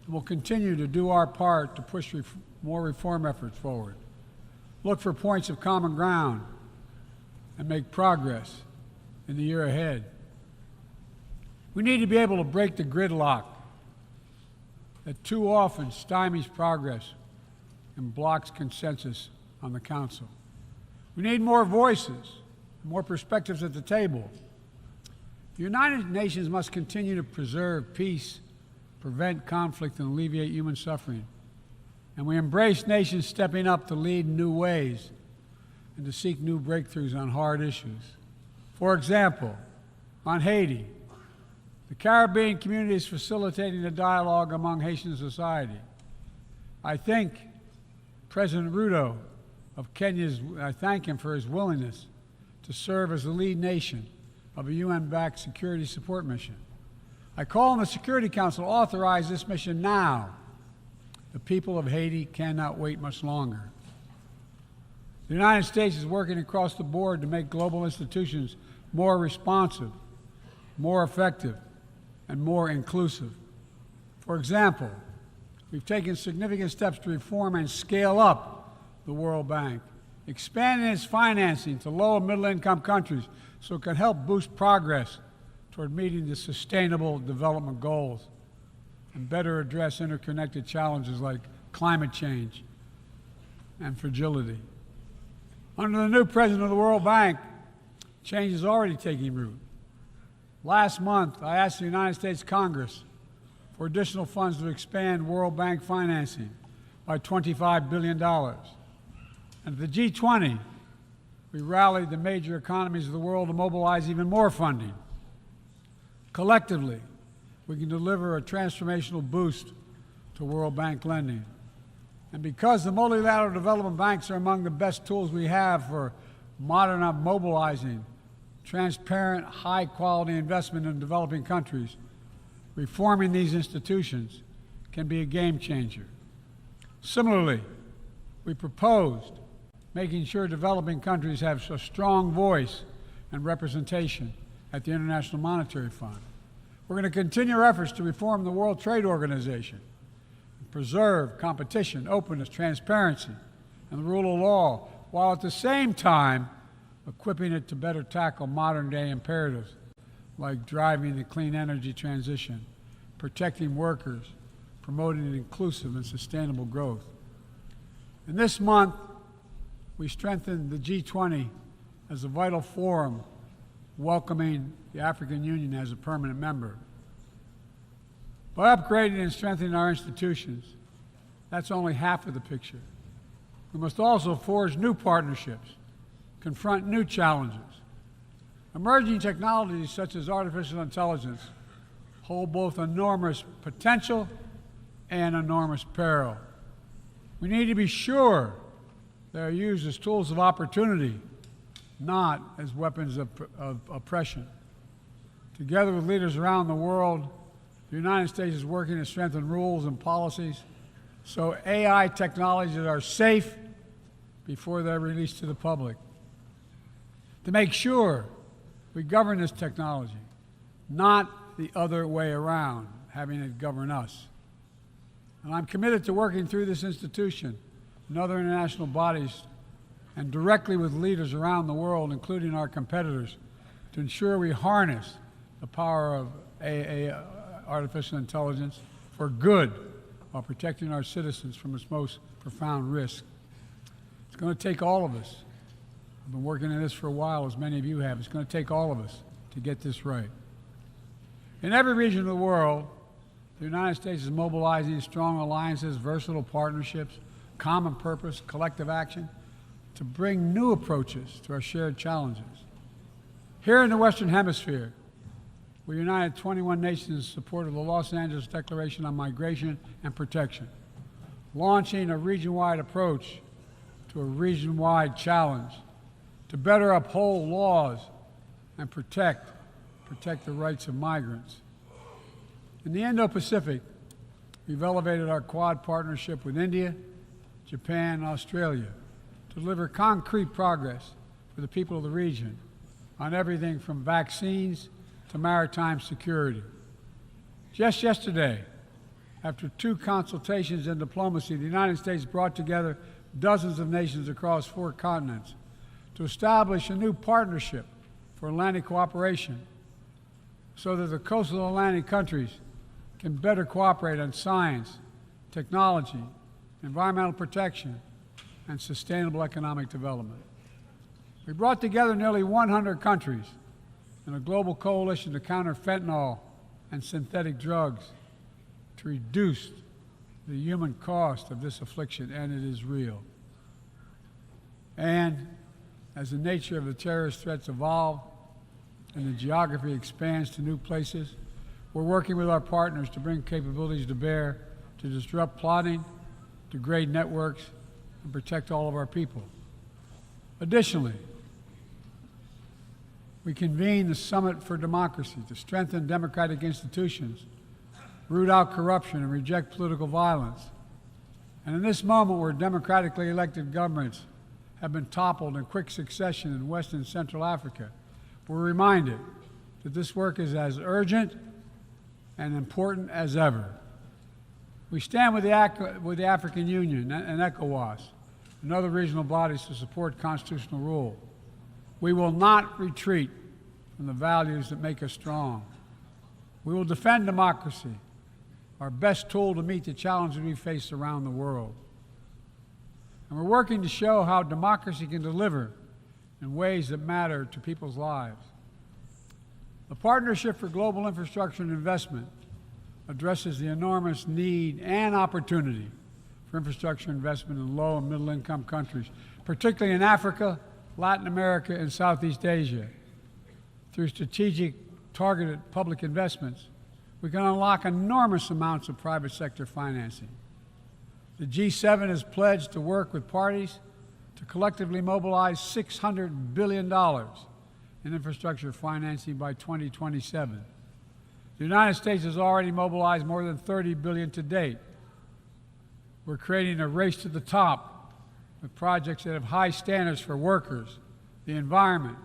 and will continue to do our part to push more reform efforts forward, look for points of common ground, and make progress in the year ahead. We need to be able to break the gridlock that too often stymies progress and blocks consensus on the Council. We need more voices, more perspectives at the table. The United Nations must continue to preserve peace, prevent conflict, and alleviate human suffering. And we embrace nations stepping up to lead in new ways and to seek new breakthroughs on hard issues. For example, on Haiti, the Caribbean community is facilitating a dialogue among Haitian society. I thank President Ruto of Kenya, I thank him for his willingness to serve as the lead nation of a UN-backed security support mission. I call on the Security Council to authorize this mission now. The people of Haiti cannot wait much longer. The United States is working across the board to make global institutions more responsive, more effective, and more inclusive. For example, we've taken significant steps to reform and scale up the World Bank, expanding its financing to low and middle-income countries so it can help boost progress toward meeting the Sustainable Development Goals and better address interconnected challenges like climate change and fragility. Under the new president of the World Bank, change is already taking root. Last month, I asked the United States Congress for additional funds to expand World Bank financing by $25 billion. And at the G20, we rallied the major economies of the world to mobilize even more funding. Collectively, we can deliver a transformational boost to World Bank lending. And because the multilateral development banks are among the best tools we have for mobilizing transparent, high-quality investment in developing countries, reforming these institutions can be a game changer. Similarly, we proposed making sure developing countries have a strong voice and representation at the International Monetary Fund. We're going to continue our efforts to reform the World Trade Organization, preserve competition, openness, transparency, and the rule of law, while at the same time equipping it to better tackle modern-day imperatives like driving the clean energy transition, protecting workers, promoting an inclusive and sustainable growth. And this month, we strengthened the G20 as a vital forum, welcoming the African Union as a permanent member. By upgrading and strengthening our institutions, that's only half of the picture. We must also forge new partnerships, confront new challenges. Emerging technologies such as artificial intelligence hold both enormous potential and enormous peril. We need to be sure they are used as tools of opportunity, not as weapons of oppression. Together with leaders around the world, the United States is working to strengthen rules and policies so AI technologies are safe before they're released to the public. To make sure we govern this technology, not the other way around, having it govern us. And I'm committed to working through this institution and other international bodies and directly with leaders around the world, including our competitors, to ensure we harness the power of artificial intelligence for good while protecting our citizens from its most profound risk. It's going to take all of us. I've been working on this for a while, as many of you have. It's going to take all of us to get this right. In every region of the world, the United States is mobilizing strong alliances, versatile partnerships, common purpose, collective action to bring new approaches to our shared challenges. Here in the Western Hemisphere, we united 21 nations in support of the Los Angeles Declaration on Migration and Protection, launching a region-wide approach to a region-wide challenge to better uphold laws and protect the rights of migrants. In the Indo-Pacific, we've elevated our Quad partnership with India, Japan, and Australia to deliver concrete progress for the people of the region on everything from vaccines to maritime security. Just yesterday, after 2 consultations in diplomacy, the United States brought together dozens of nations across 4 continents to establish a new partnership for Atlantic cooperation so that the coastal Atlantic countries can better cooperate on science, technology, environmental protection, and sustainable economic development. We brought together nearly 100 countries in a global coalition to counter fentanyl and synthetic drugs, to reduce the human cost of this affliction, and it is real. And as the nature of the terrorist threats evolve and the geography expands to new places, we're working with our partners to bring capabilities to bear to disrupt plotting, degrade networks, and protect all of our people. Additionally, we convened the Summit for Democracy to strengthen democratic institutions, root out corruption, and reject political violence. And in this moment where democratically elected governments have been toppled in quick succession in West and Central Africa, we're reminded that this work is as urgent and important as ever. We stand with the African Union and ECOWAS and other regional bodies to support constitutional rule. We will not retreat from the values that make us strong. We will defend democracy, our best tool to meet the challenges we face around the world. And we're working to show how democracy can deliver in ways that matter to people's lives. The Partnership for Global Infrastructure and Investment addresses the enormous need and opportunity for infrastructure investment in low and middle income countries, particularly in Africa, Latin America, and Southeast Asia. Through strategic, targeted public investments, we can unlock enormous amounts of private sector financing. The G7 has pledged to work with parties to collectively mobilize $600 billion in infrastructure financing by 2027. The United States has already mobilized more than $30 billion to date. We're creating a race to the top with projects that have high standards for workers, the environment,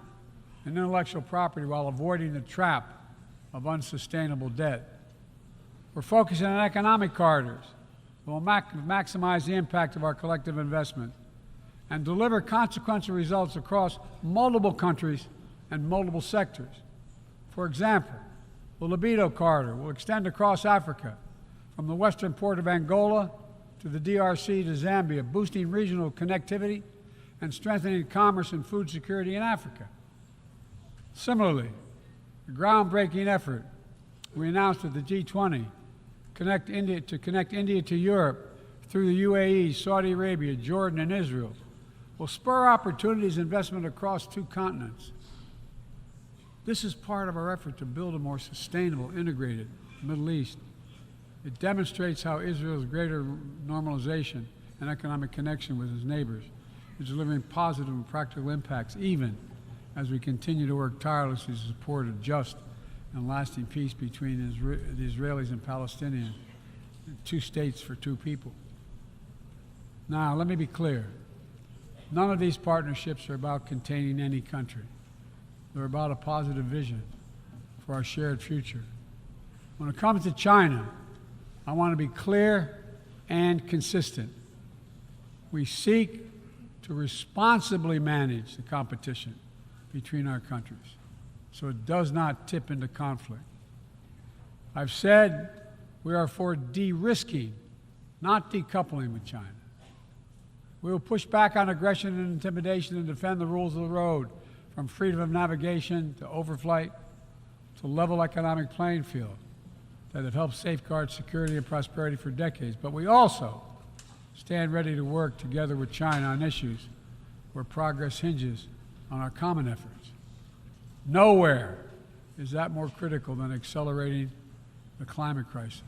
and intellectual property while avoiding the trap of unsustainable debt. We're focusing on economic corridors that will maximize the impact of our collective investment and deliver consequential results across multiple countries and multiple sectors. For example, the Libido Corridor will extend across Africa from the western port of Angola to the DRC to Zambia, boosting regional connectivity and strengthening commerce and food security in Africa. Similarly, the groundbreaking effort we announced at the G20 to connect India to Europe through the UAE, Saudi Arabia, Jordan, and Israel will spur opportunities and investment across 2 continents. This is part of our effort to build a more sustainable, integrated Middle East. It demonstrates how Israel's greater normalization and economic connection with its neighbors is delivering positive and practical impacts, even as we continue to work tirelessly to support a just and lasting peace between the Israelis and Palestinians, 2 states for 2 people. Now, let me be clear. None of these partnerships are about containing any country. They're about a positive vision for our shared future. When it comes to China, I want to be clear and consistent. We seek to responsibly manage the competition between our countries so it does not tip into conflict. I've said we are for de-risking, not decoupling with China. We will push back on aggression and intimidation and defend the rules of the road, from freedom of navigation to overflight to level economic playing field that have helped safeguard security and prosperity for decades. But we also stand ready to work together with China on issues where progress hinges on our common efforts. Nowhere is that more critical than accelerating the climate crisis,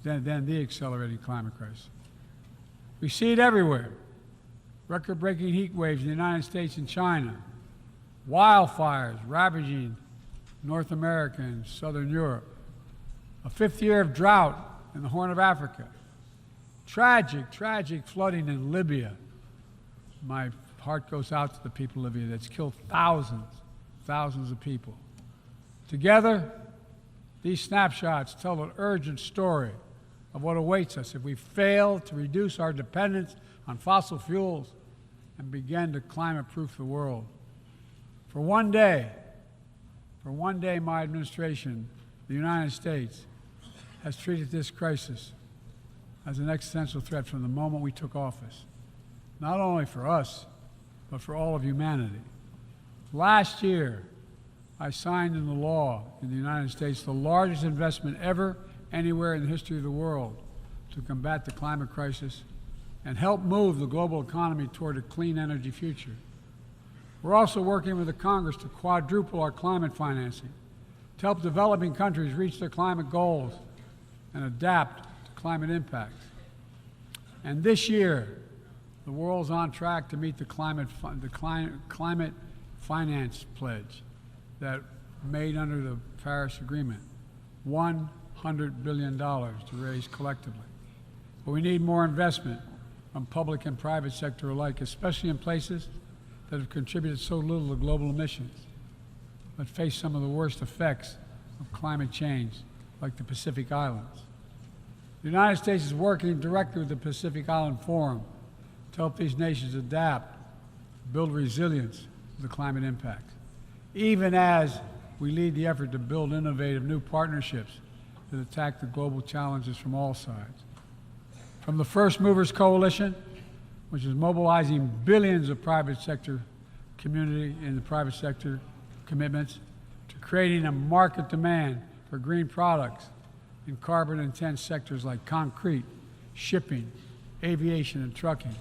than the accelerating climate crisis. We see it everywhere. Record-breaking heat waves in the United States and China, wildfires ravaging North America and Southern Europe, a 5th year of drought in the Horn of Africa, tragic flooding in Libya, my heart goes out to the people of Libya that's killed thousands of people. Together, these snapshots tell an urgent story of what awaits us if we fail to reduce our dependence on fossil fuels and begin to climate-proof the world. For one day, my administration, the United States, has treated this crisis as an existential threat from the moment we took office, not only for us, but for all of humanity. Last year, I signed into law in the United States the largest investment ever anywhere in the history of the world to combat the climate crisis and help move the global economy toward a clean energy future. We're also working with the Congress to quadruple our climate financing, to help developing countries reach their climate goals and adapt to climate impacts. And this year, the world's on track to meet the climate finance pledge that made under the Paris Agreement, $100 billion to raise collectively. But we need more investment from public and private sector alike, especially in places that have contributed so little to global emissions, but face some of the worst effects of climate change, like the Pacific Islands. The United States is working directly with the Pacific Island Forum to help these nations adapt, build resilience to the climate impacts, even as we lead the effort to build innovative new partnerships that attack the global challenges from all sides. From the First Movers Coalition, which is mobilizing billions of private sector community and the private sector commitments, to creating a market demand for green products in carbon-intense sectors like concrete, shipping, aviation, and trucking,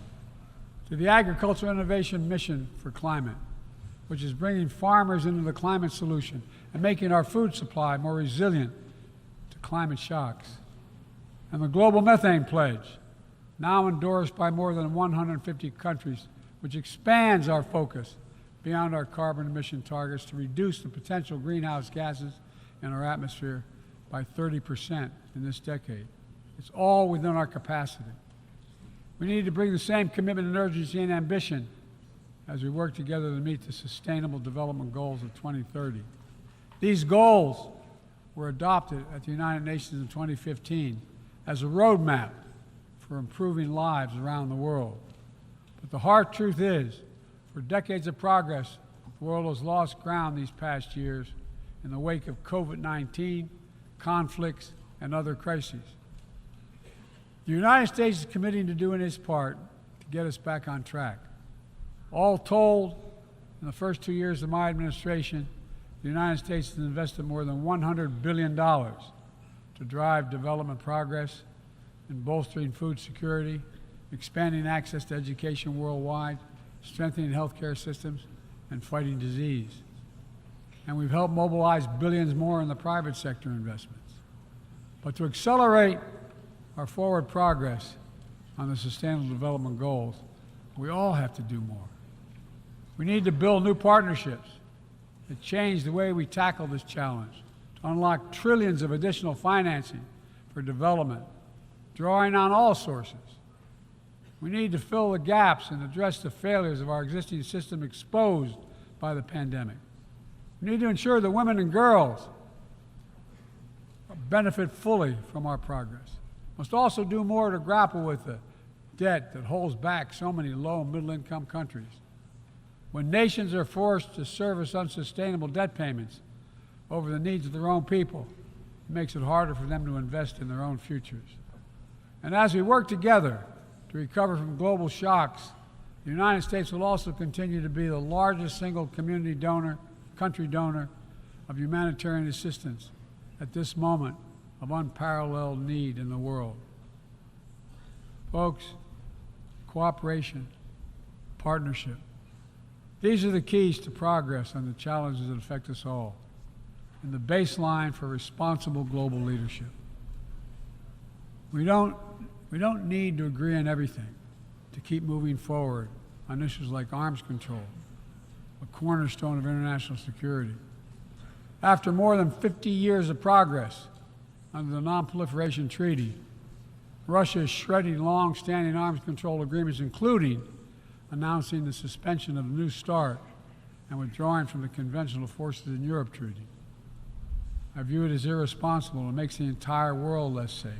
to the Agricultural Innovation Mission for Climate, which is bringing farmers into the climate solution and making our food supply more resilient to climate shocks, and the Global Methane Pledge, now endorsed by more than 150 countries, which expands our focus beyond our carbon emission targets to reduce the potential greenhouse gases in our atmosphere by 30% in this decade. It's all within our capacity. We need to bring the same commitment and urgency and ambition as we work together to meet the Sustainable Development Goals of 2030. These goals were adopted at the United Nations in 2015 as a roadmap for improving lives around the world. But the hard truth is, for decades of progress, the world has lost ground these past years in the wake of COVID-19, conflicts, and other crises. The United States is committing to doing its part to get us back on track. All told, in the first 2 years of my administration, the United States has invested more than $100 billion to drive development progress in bolstering food security, expanding access to education worldwide, strengthening healthcare systems, and fighting disease. And we've helped mobilize billions more in the private sector investments. But to accelerate our forward progress on the Sustainable Development Goals, we all have to do more. We need to build new partnerships that change the way we tackle this challenge, to unlock trillions of additional financing for development, drawing on all sources. We need to fill the gaps and address the failures of our existing system exposed by the pandemic. We need to ensure that women and girls benefit fully from our progress. We must also do more to grapple with the debt that holds back so many low and middle-income countries. When nations are forced to service unsustainable debt payments over the needs of their own people, it makes it harder for them to invest in their own futures. And as we work together to recover from global shocks, the United States will also continue to be the largest single country donor of humanitarian assistance at this moment of unparalleled need in the world. Folks, cooperation, partnership, these are the keys to progress on the challenges that affect us all, and the baseline for responsible global leadership. We don't need to agree on everything to keep moving forward on issues like arms control, a cornerstone of international security. After more than 50 years of progress under the Non-Proliferation Treaty, Russia is shredding long-standing arms control agreements, including announcing the suspension of the New START and withdrawing from the Conventional Forces in Europe Treaty. I view it as irresponsible and makes the entire world less safe.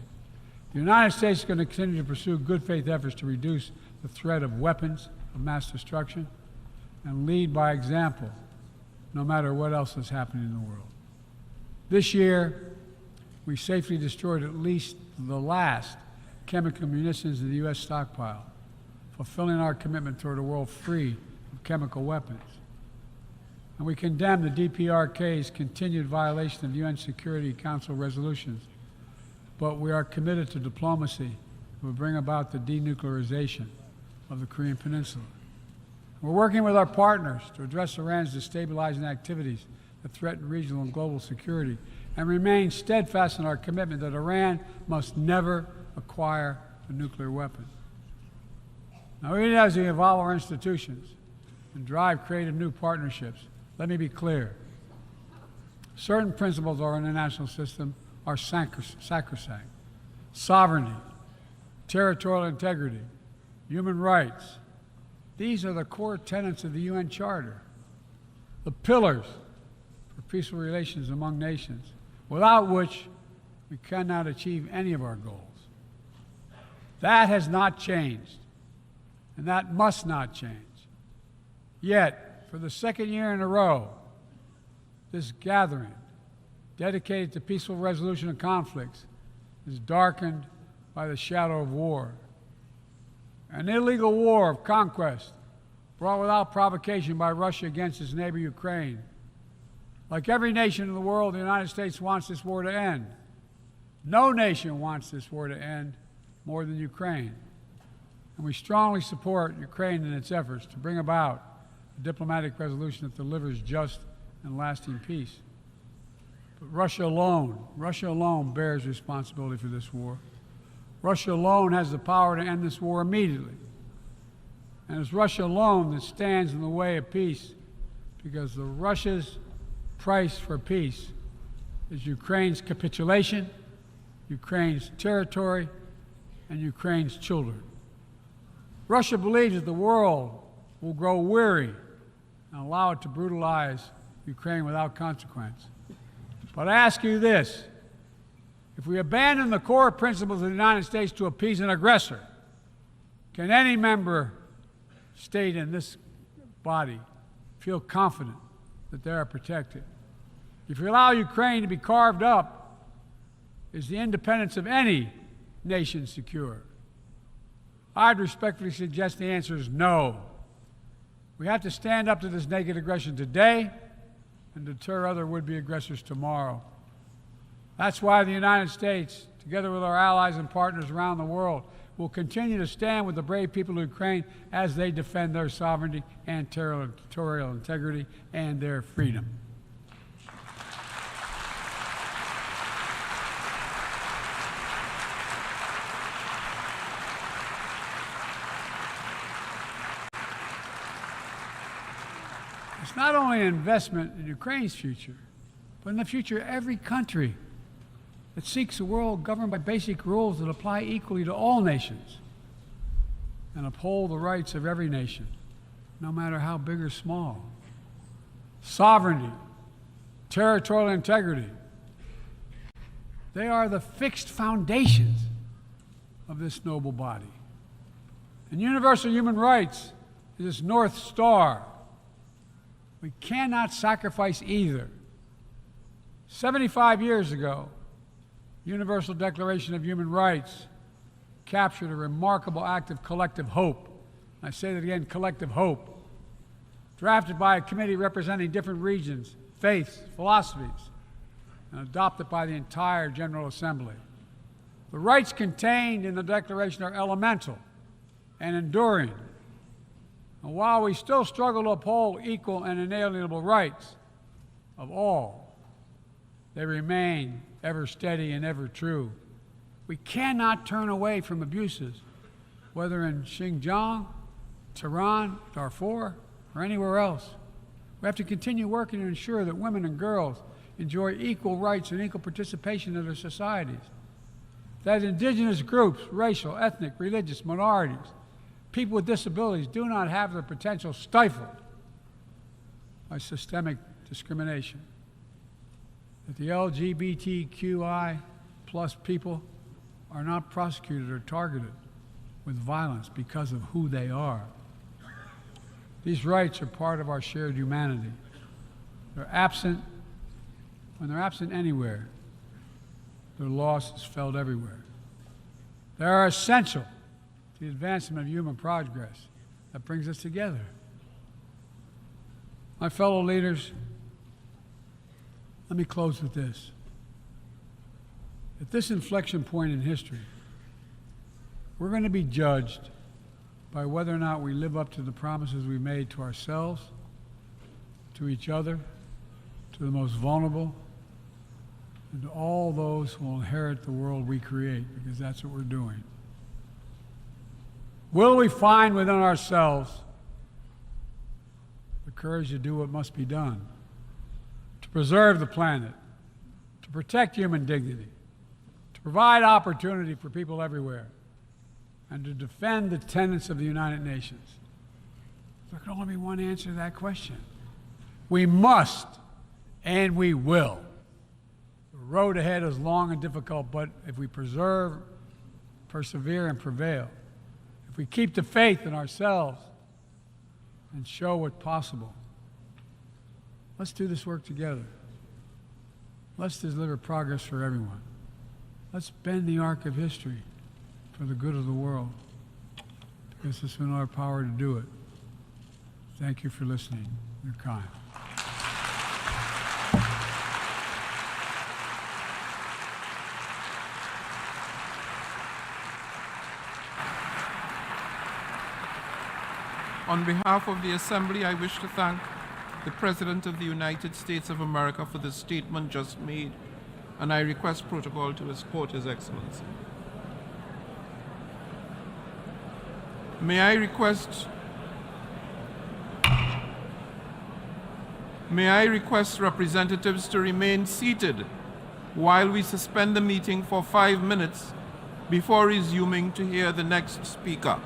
The United States is going to continue to pursue good faith efforts to reduce the threat of weapons of mass destruction and lead by example, no matter what else is happening in the world. This year, we safely destroyed at least the last chemical munitions in the U.S. stockpile, fulfilling our commitment toward a world free of chemical weapons. And we condemn the DPRK's continued violation of UN Security Council resolutions, but we are committed to diplomacy that will bring about the denuclearization of the Korean Peninsula. We're working with our partners to address Iran's destabilizing activities that threaten regional and global security and remain steadfast in our commitment that Iran must never acquire a nuclear weapon. Now, even as we evolve our institutions and drive creative new partnerships, let me be clear. Certain principles of our international system are sacrosanct. Sovereignty, territorial integrity, human rights. These are the core tenets of the UN Charter, the pillars for peaceful relations among nations, without which we cannot achieve any of our goals. That has not changed, and that must not change. Yet, for the second year in a row, this gathering, dedicated to peaceful resolution of conflicts, is darkened by the shadow of war. An illegal war of conquest brought without provocation by Russia against its neighbor Ukraine. Like every nation in the world, the United States wants this war to end. No nation wants this war to end more than Ukraine. And we strongly support Ukraine in its efforts to bring about a diplomatic resolution that delivers just and lasting peace. But Russia alone bears responsibility for this war. Russia alone has the power to end this war immediately. And it's Russia alone that stands in the way of peace, because Russia's price for peace is Ukraine's capitulation, Ukraine's territory, and Ukraine's children. Russia believes that the world will grow weary and allow it to brutalize Ukraine without consequence. But I ask you this: if we abandon the core principles of the United States to appease an aggressor, can any member state in this body feel confident that they are protected? If we allow Ukraine to be carved up, is the independence of any nation secure? I'd respectfully suggest the answer is no. We have to stand up to this naked aggression today and deter other would-be aggressors tomorrow. That's why the United States, together with our allies and partners around the world, will continue to stand with the brave people of Ukraine as they defend their sovereignty and territorial integrity and their freedom. It's not only an investment in Ukraine's future, but in the future of every country that seeks a world governed by basic rules that apply equally to all nations and uphold the rights of every nation, no matter how big or small. Sovereignty, territorial integrity, they are the fixed foundations of this noble body. And universal human rights is its North Star. We cannot sacrifice either. 75 years ago, Universal Declaration of Human Rights captured a remarkable act of collective hope. I say that again, collective hope. Drafted by a committee representing different regions, faiths, philosophies, and adopted by the entire General Assembly. The rights contained in the Declaration are elemental and enduring. And while we still struggle to uphold equal and inalienable rights of all, they remain ever steady and ever true. We cannot turn away from abuses, whether in Xinjiang, Tehran, Darfur, or anywhere else. We have to continue working to ensure that women and girls enjoy equal rights and equal participation in their societies, that indigenous groups, racial, ethnic, religious minorities, people with disabilities do not have their potential stifled by systemic discrimination, that the LGBTQI plus people are not prosecuted or targeted with violence because of who they are. These rights are part of our shared humanity. They're absent, when they're absent anywhere, their loss is felt everywhere. They are essential to the advancement of human progress that brings us together. My fellow leaders, let me close with this. At this inflection point in history, we're going to be judged by whether or not we live up to the promises we made to ourselves, to each other, to the most vulnerable, and to all those who will inherit the world we create, because that's what we're doing. Will we find within ourselves the courage to do what must be done, to preserve the planet, to protect human dignity, to provide opportunity for people everywhere, and to defend the tenets of the United Nations? There can only be one answer to that question. We must, and we will. The road ahead is long and difficult, but if we persevere and prevail, if we keep the faith in ourselves and show what's possible, let's do this work together. Let's deliver progress for everyone. Let's bend the arc of history for the good of the world, because it's in our power to do it. Thank you for listening. You're kind. On behalf of the Assembly, I wish to thank the President of the United States of America for the statement just made, and I request protocol to escort His Excellency. May I request representatives to remain seated while we suspend the meeting for 5 minutes before resuming to hear the next speaker.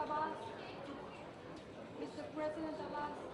Abbas, Mr. President Abbas.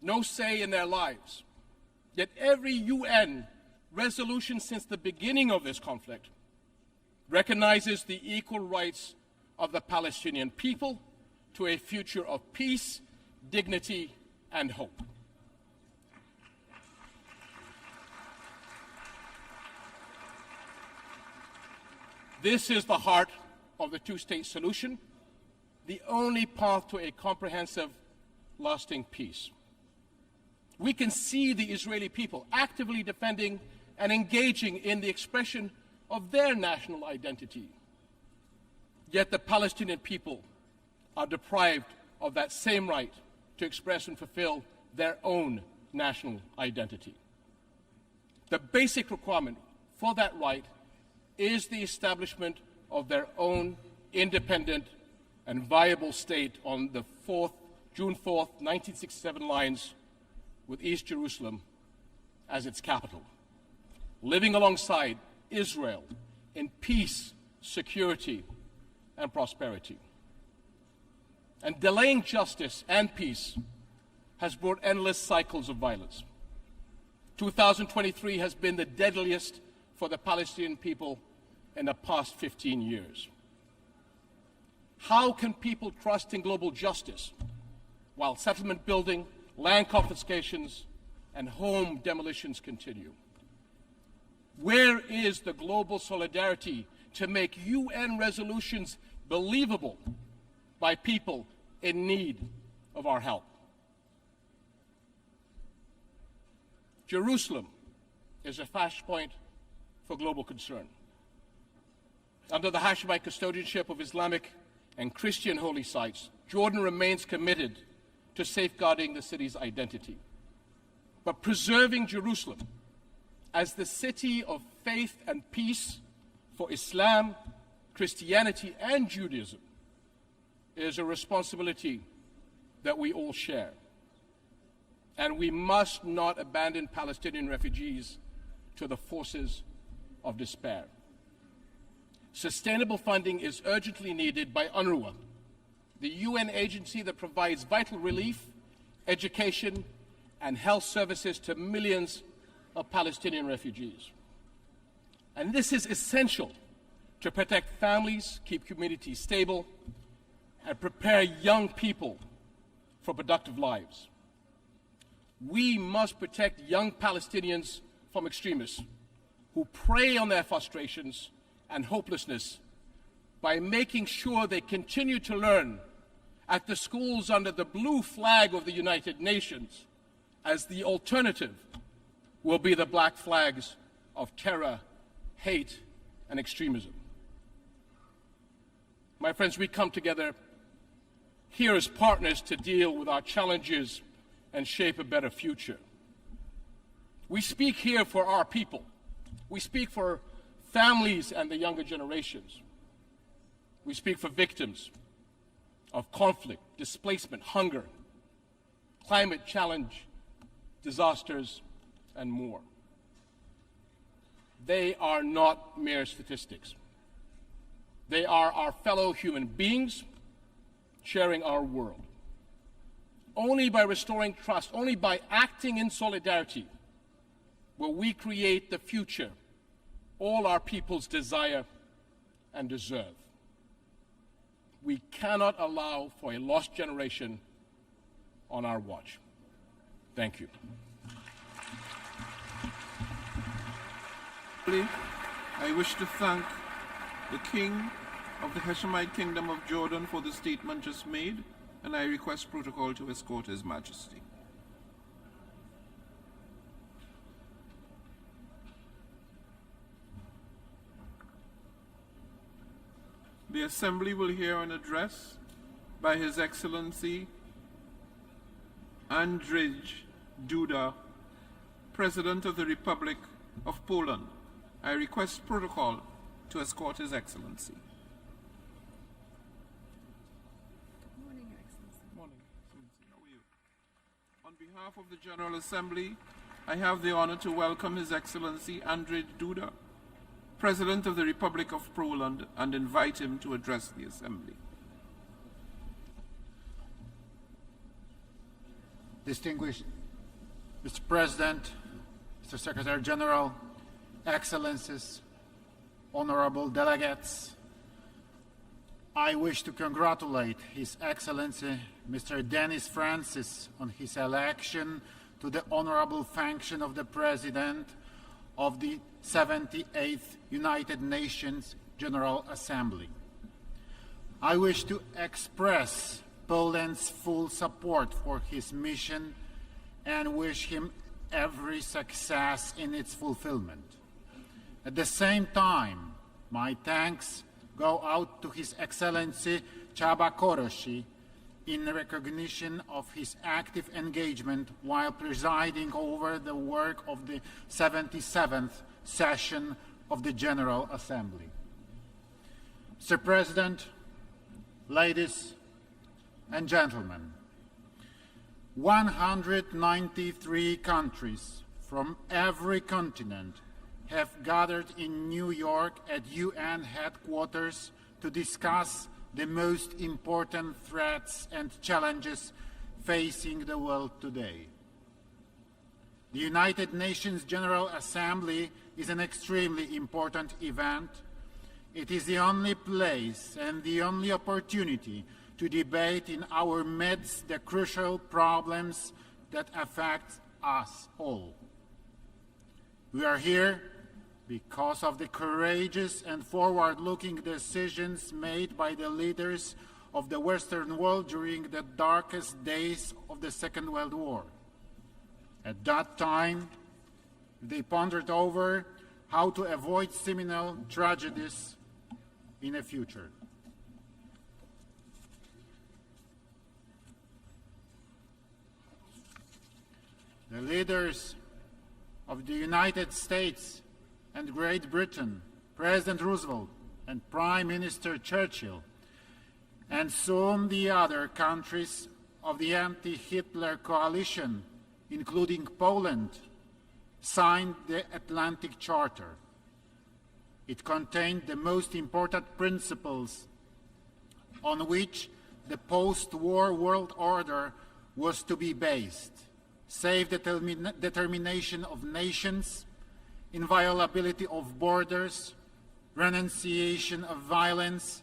no say in their lives. Yet every UN resolution since the beginning of this conflict recognizes the equal rights of the Palestinian people to a future of peace, dignity, and hope. This is the heart of the two-state solution, the only path to a comprehensive, lasting peace. We can see the Israeli people actively defending and engaging in the expression of their national identity. Yet the Palestinian people are deprived of that same right to express and fulfill their own national identity. The basic requirement for that right is the establishment of their own independent and viable state on the June 4th, 1967 lines, with East Jerusalem as its capital, living alongside Israel in peace, security, and prosperity. And delaying justice and peace has brought endless cycles of violence. 2023 has been the deadliest for the Palestinian people in the past 15 years. How can people trust in global justice while settlement building, land confiscations, and home demolitions continue? Where is the global solidarity to make UN resolutions believable by people in need of our help? Jerusalem is a flashpoint for global concern. Under the Hashemite custodianship of Islamic and Christian holy sites, Jordan remains committed to safeguarding the city's identity. But preserving Jerusalem as the city of faith and peace for Islam, Christianity, and Judaism is a responsibility that we all share. And we must not abandon Palestinian refugees to the forces of despair. Sustainable funding is urgently needed by UNRWA, the UN agency that provides vital relief, education, and health services to millions of Palestinian refugees. And this is essential to protect families, keep communities stable, and prepare young people for productive lives. We must protect young Palestinians from extremists who prey on their frustrations and hopelessness by making sure they continue to learn at the schools under the blue flag of the United Nations, as the alternative will be the black flags of terror, hate, and extremism. My friends, we come together here as partners to deal with our challenges and shape a better future. We speak here for our people. We speak for families and the younger generations. We speak for victims of conflict, displacement, hunger, climate challenge, disasters, and more. They are not mere statistics. They are our fellow human beings sharing our world. Only by restoring trust, only by acting in solidarity, will we create the future all our peoples desire and deserve. We cannot allow for a lost generation on our watch. Thank you. I wish to thank the King of the Hashemite Kingdom of Jordan for the statement just made, and I request protocol to escort His Majesty. The Assembly will hear an address by His Excellency Andrzej Duda, President of the Republic of Poland. I request protocol to escort His Excellency. Good morning, Your Excellency. Morning, Excellency. How are you? On behalf of the General Assembly, I have the honor to welcome His Excellency Andrzej Duda, President of the Republic of Poland, and invite him to address the Assembly. Distinguished Mr. President, Mr. Secretary General, Excellencies, honorable delegates, I wish to congratulate His Excellency Mr. Denis Francis on his election to the honorable function of the President of the 78th United Nations General Assembly. I wish to express Poland's full support for his mission and wish him every success in its fulfillment. At the same time, my thanks go out to His Excellency Csaba Kőrösi in recognition of his active engagement while presiding over the work of the 77th session of the General Assembly. Mr. President, ladies and gentlemen, 193 countries from every continent have gathered in New York at UN headquarters to discuss the most important threats and challenges facing the world today. The United Nations General Assembly is an extremely important event. It is the only place and the only opportunity to debate in our midst the crucial problems that affect us all. We are here because of the courageous and forward-looking decisions made by the leaders of the Western world during the darkest days of the Second World War. At that time, they pondered over how to avoid similar tragedies in the future. The leaders of the United States and Great Britain, President Roosevelt and Prime Minister Churchill, and soon the other countries of the anti-Hitler coalition, including Poland, signed the Atlantic Charter. It contained the most important principles on which the post-war world order was to be based: safe determination of nations, inviolability of borders, renunciation of violence,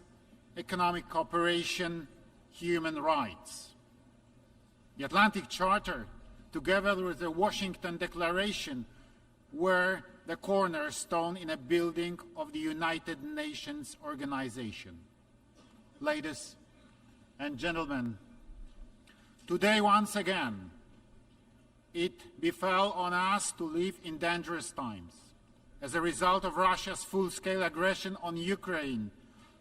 economic cooperation, human rights. The Atlantic Charter, together with the Washington Declaration, were the cornerstone in a building of the United Nations organization. Ladies and gentlemen, today once again, it befell on us to live in dangerous times. As a result of Russia's full-scale aggression on Ukraine,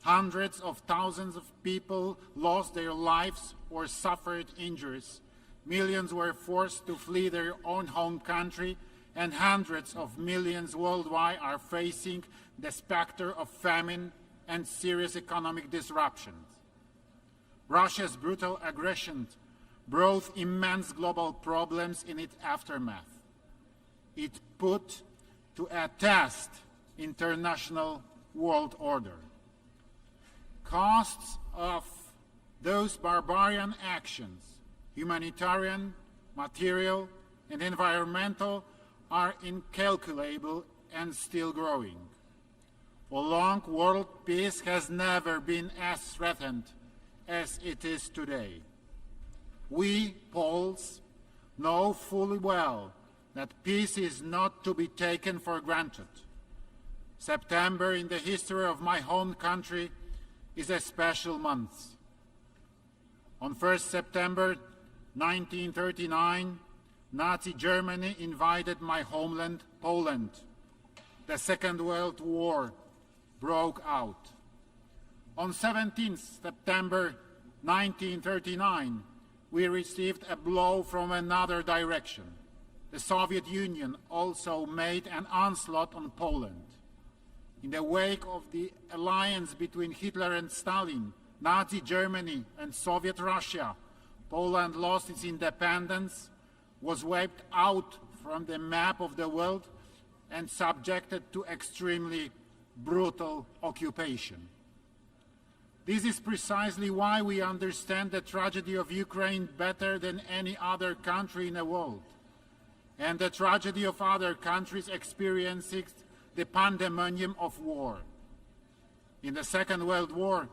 hundreds of thousands of people lost their lives or suffered injuries. Millions were forced to flee their own home country, and hundreds of millions worldwide are facing the specter of famine and serious economic disruptions. Russia's brutal aggression brought immense global problems in its aftermath. It put to a test international world order. Costs of those barbarian actions, humanitarian, material, and environmental, are incalculable and still growing. Prolonged world peace has never been as threatened as it is today. We, Poles, know fully well that peace is not to be taken for granted. September in the history of my home country is a special month. On 1st September 1939, Nazi Germany invaded my homeland, Poland. The Second World War broke out. On 17th September 1939, we received a blow from another direction. The Soviet Union also made an onslaught on Poland. In the wake of the alliance between Hitler and Stalin, Nazi Germany and Soviet Russia, Poland lost its independence, was wiped out from the map of the world, and subjected to extremely brutal occupation. This is precisely why we understand the tragedy of Ukraine better than any other country in the world, and the tragedy of other countries experiencing the pandemonium of war. In the Second World War,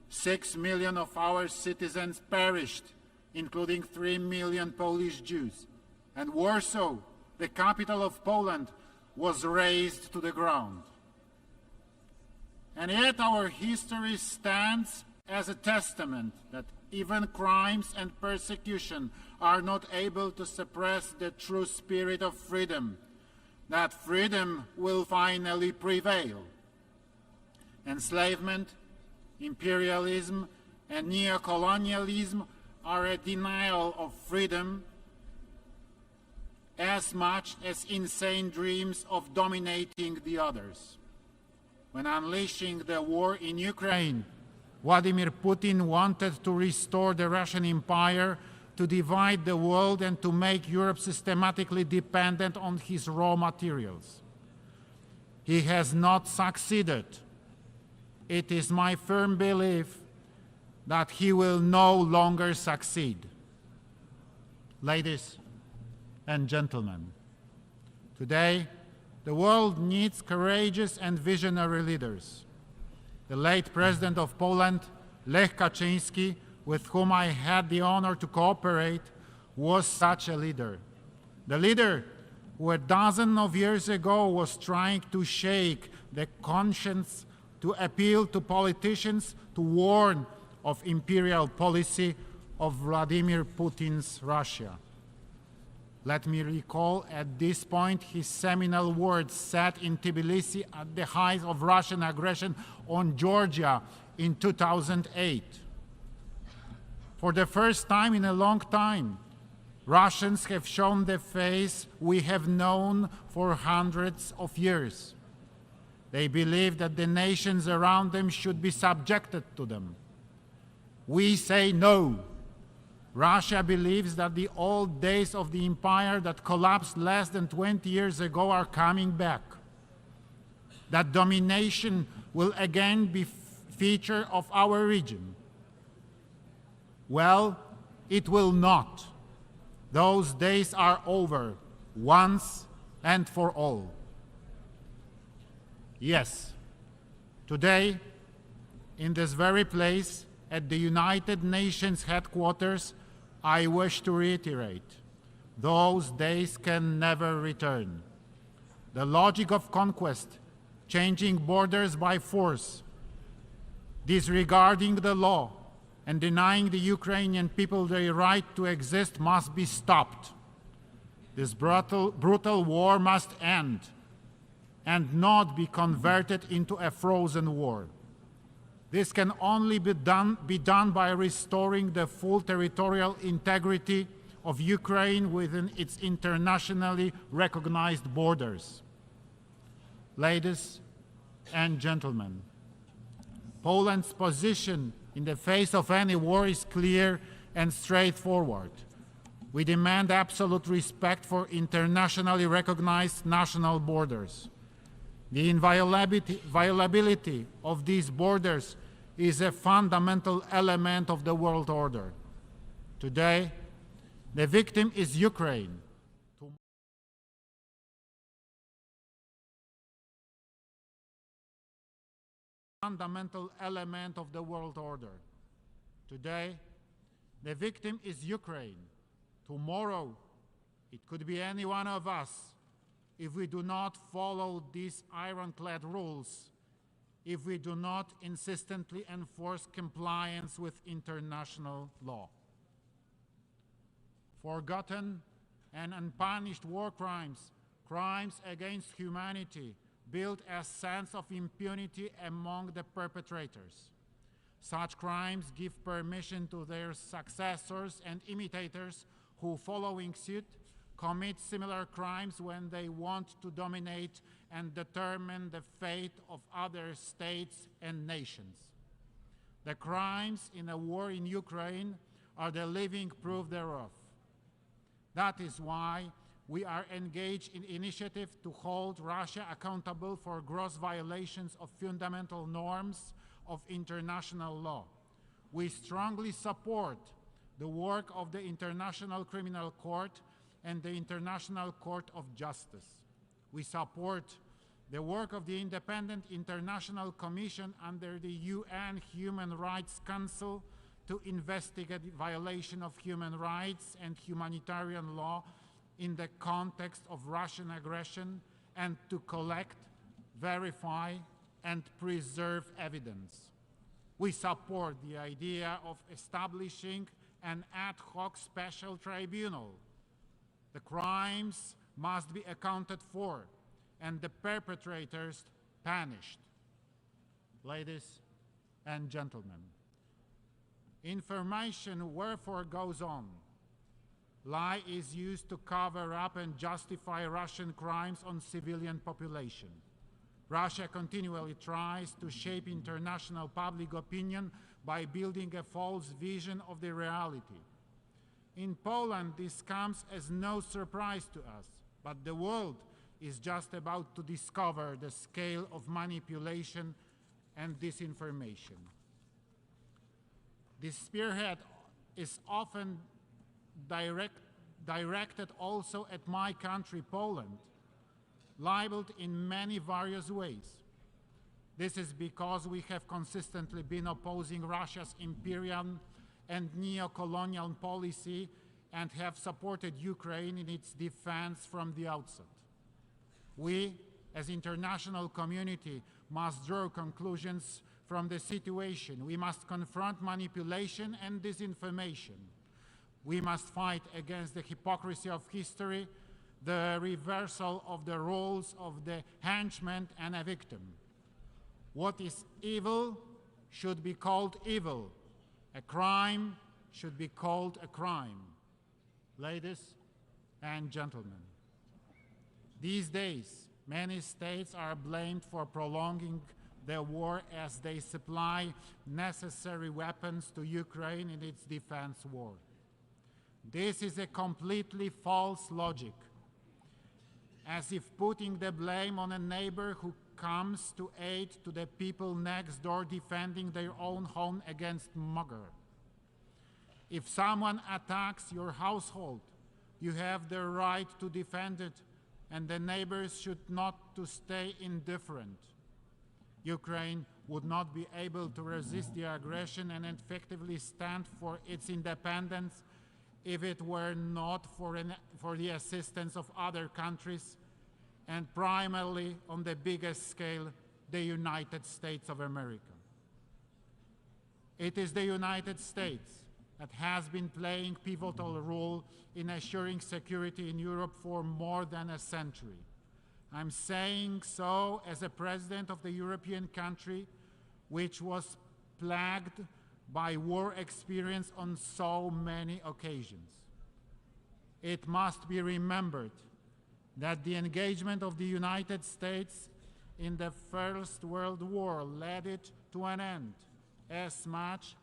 6 million of our citizens perished, including 3 million Polish Jews, and Warsaw, the capital of Poland, was razed to the ground. And yet our history stands as a testament that even crimes and persecution are not able to suppress the true spirit of freedom, that freedom will finally prevail. Enslavement, imperialism, and neocolonialism are a denial of freedom as much as insane dreams of dominating the others. When unleashing the war in Ukraine, Vladimir Putin wanted to restore the Russian Empire, to divide the world, and to make Europe systematically dependent on his raw materials. He has not succeeded. It is my firm belief that he will no longer succeed. Ladies and gentlemen, today the world needs courageous and visionary leaders. The late President of Poland, Lech Kaczyński, with whom I had the honor to cooperate, was such a leader. The leader who a dozen of years ago was trying to shake the conscience, to appeal to politicians, to warn of imperial policy of Vladimir Putin's Russia. Let me recall at this point his seminal words said in Tbilisi at the height of Russian aggression on Georgia in 2008. For the first time in a long time, Russians have shown the face we have known for hundreds of years. They believe that the nations around them should be subjected to them. We say no. Russia believes that the old days of the empire that collapsed less than 20 years ago are coming back. That domination will again be feature of our region. Well, it will not. Those days are over, once and for all. Yes, today, in this very place, at the United Nations headquarters, I wish to reiterate, those days can never return. The logic of conquest, changing borders by force, disregarding the law, and denying the Ukrainian people their right to exist must be stopped. This brutal war must end and not be converted into a frozen war. This can only be done by restoring the full territorial integrity of Ukraine within its internationally recognized borders. Ladies and gentlemen, Poland's position in the face of any war is clear and straightforward. We demand absolute respect for internationally recognized national borders. The inviolability of these borders is a fundamental element of the world order. Today, the victim is Ukraine. Fundamental element of the world order. Today, the victim is Ukraine. Tomorrow, it could be any one of us if we do not follow these ironclad rules, if we do not insistently enforce compliance with international law. Forgotten and unpunished war crimes, crimes against humanity, build a sense of impunity among the perpetrators. Such crimes give permission to their successors and imitators who, following suit, commit similar crimes when they want to dominate and determine the fate of other states and nations. The crimes in a war in Ukraine are the living proof thereof. That is why we are engaged in initiative to hold Russia accountable for gross violations of fundamental norms of international law. We strongly support the work of the International Criminal Court and the International Court of Justice. We support the work of the Independent International Commission under the UN Human Rights Council to investigate violation of human rights and humanitarian law in the context of Russian aggression and to collect, verify, and preserve evidence. We support the idea of establishing an ad hoc special tribunal. The crimes must be accounted for and the perpetrators punished. Ladies and gentlemen, information wherefore goes on. Lie is used to cover up and justify Russian crimes on civilian population. Russia continually tries to shape international public opinion by building a false vision of the reality. In Poland, this comes as no surprise to us, but the world is just about to discover the scale of manipulation and disinformation. This spearhead is often directed also at my country, Poland, labeled in many various ways. This is because we have consistently been opposing Russia's imperial and neo-colonial policy and have supported Ukraine in its defense from the outset. We, as international community, must draw conclusions from the situation. We must confront manipulation and disinformation. We must fight against the hypocrisy of history, the reversal of the roles of the henchman and a victim. What is evil should be called evil. A crime should be called a crime. Ladies and gentlemen, these days, many states are blamed for prolonging the war as they supply necessary weapons to Ukraine in its defense war. This is a completely false logic, as if putting the blame on a neighbor who comes to aid to the people next door defending their own home against mugger. If someone attacks your household, you have the right to defend it, and the neighbors should not to stay indifferent. Ukraine would not be able to resist the aggression and effectively stand for its independence if it were not for the assistance of other countries, and primarily on the biggest scale, the United States of America. It is the United States that has been playing a pivotal role in assuring security in Europe for more than a century. I'm saying so as a president of the European country which was plagued by war experience on so many occasions. It must be remembered that the engagement of the United States in the First World War led it to an end, as much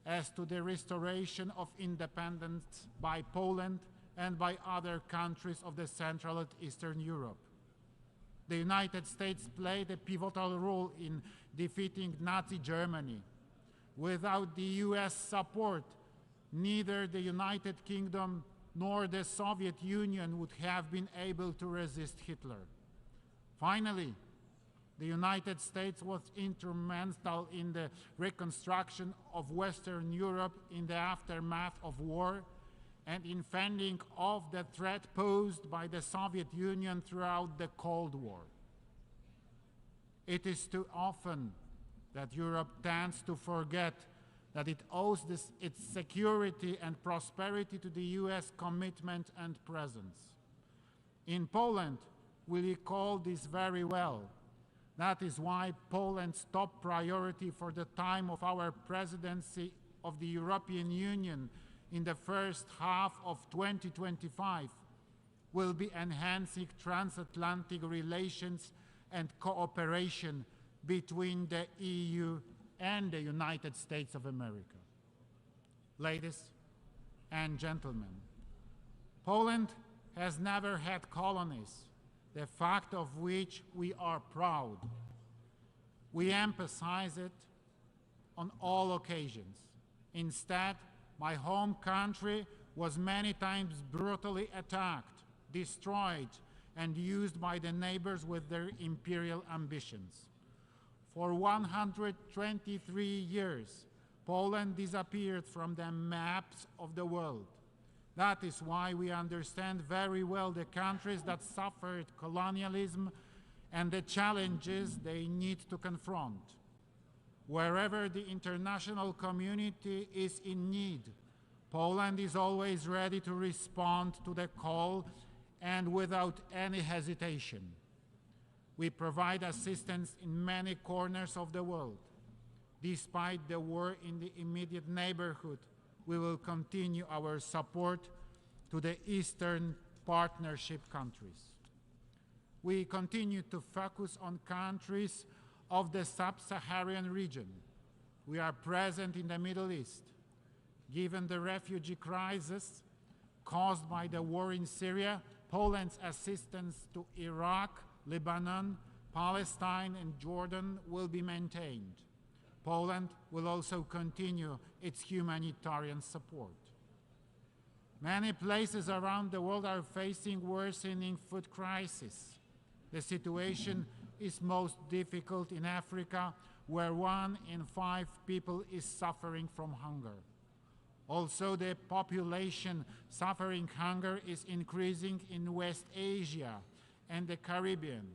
as to the restoration of independence by Poland and by other countries of the Central and Eastern Europe. The United States played a pivotal role in defeating Nazi Germany. Without the US support, neither the United Kingdom nor the Soviet Union would have been able to resist Hitler. Finally, the United States was instrumental in the reconstruction of Western Europe in the aftermath of war and in fending off the threat posed by the Soviet Union throughout the Cold War. It is too often that Europe tends to forget that it owes its security and prosperity to the US commitment and presence. In Poland, we recall this very well. That is why Poland's top priority for the time of our presidency of the European Union in the first half of 2025 will be enhancing transatlantic relations and cooperation between the EU and the United States of America. Ladies and gentlemen, Poland has never had colonies, the fact of which we are proud. We emphasize it on all occasions. Instead, my home country was many times brutally attacked, destroyed, and used by the neighbors with their imperial ambitions. For 123 years, Poland disappeared from the maps of the world. That is why we understand very well the countries that suffered colonialism and the challenges they need to confront. Wherever the international community is in need, Poland is always ready to respond to the call and without any hesitation. We provide assistance in many corners of the world. Despite the war in the immediate neighborhood, we will continue our support to the Eastern Partnership countries. We continue to focus on countries of the sub-Saharan region. We are present in the Middle East. Given the refugee crisis caused by the war in Syria, Poland's assistance to Iraq, Lebanon, Palestine, and Jordan will be maintained. Poland will also continue its humanitarian support. Many places around the world are facing worsening food crisis. The situation is most difficult in Africa, where 1 in 5 people is suffering from hunger. Also, the population suffering hunger is increasing in West Asia and the Caribbean.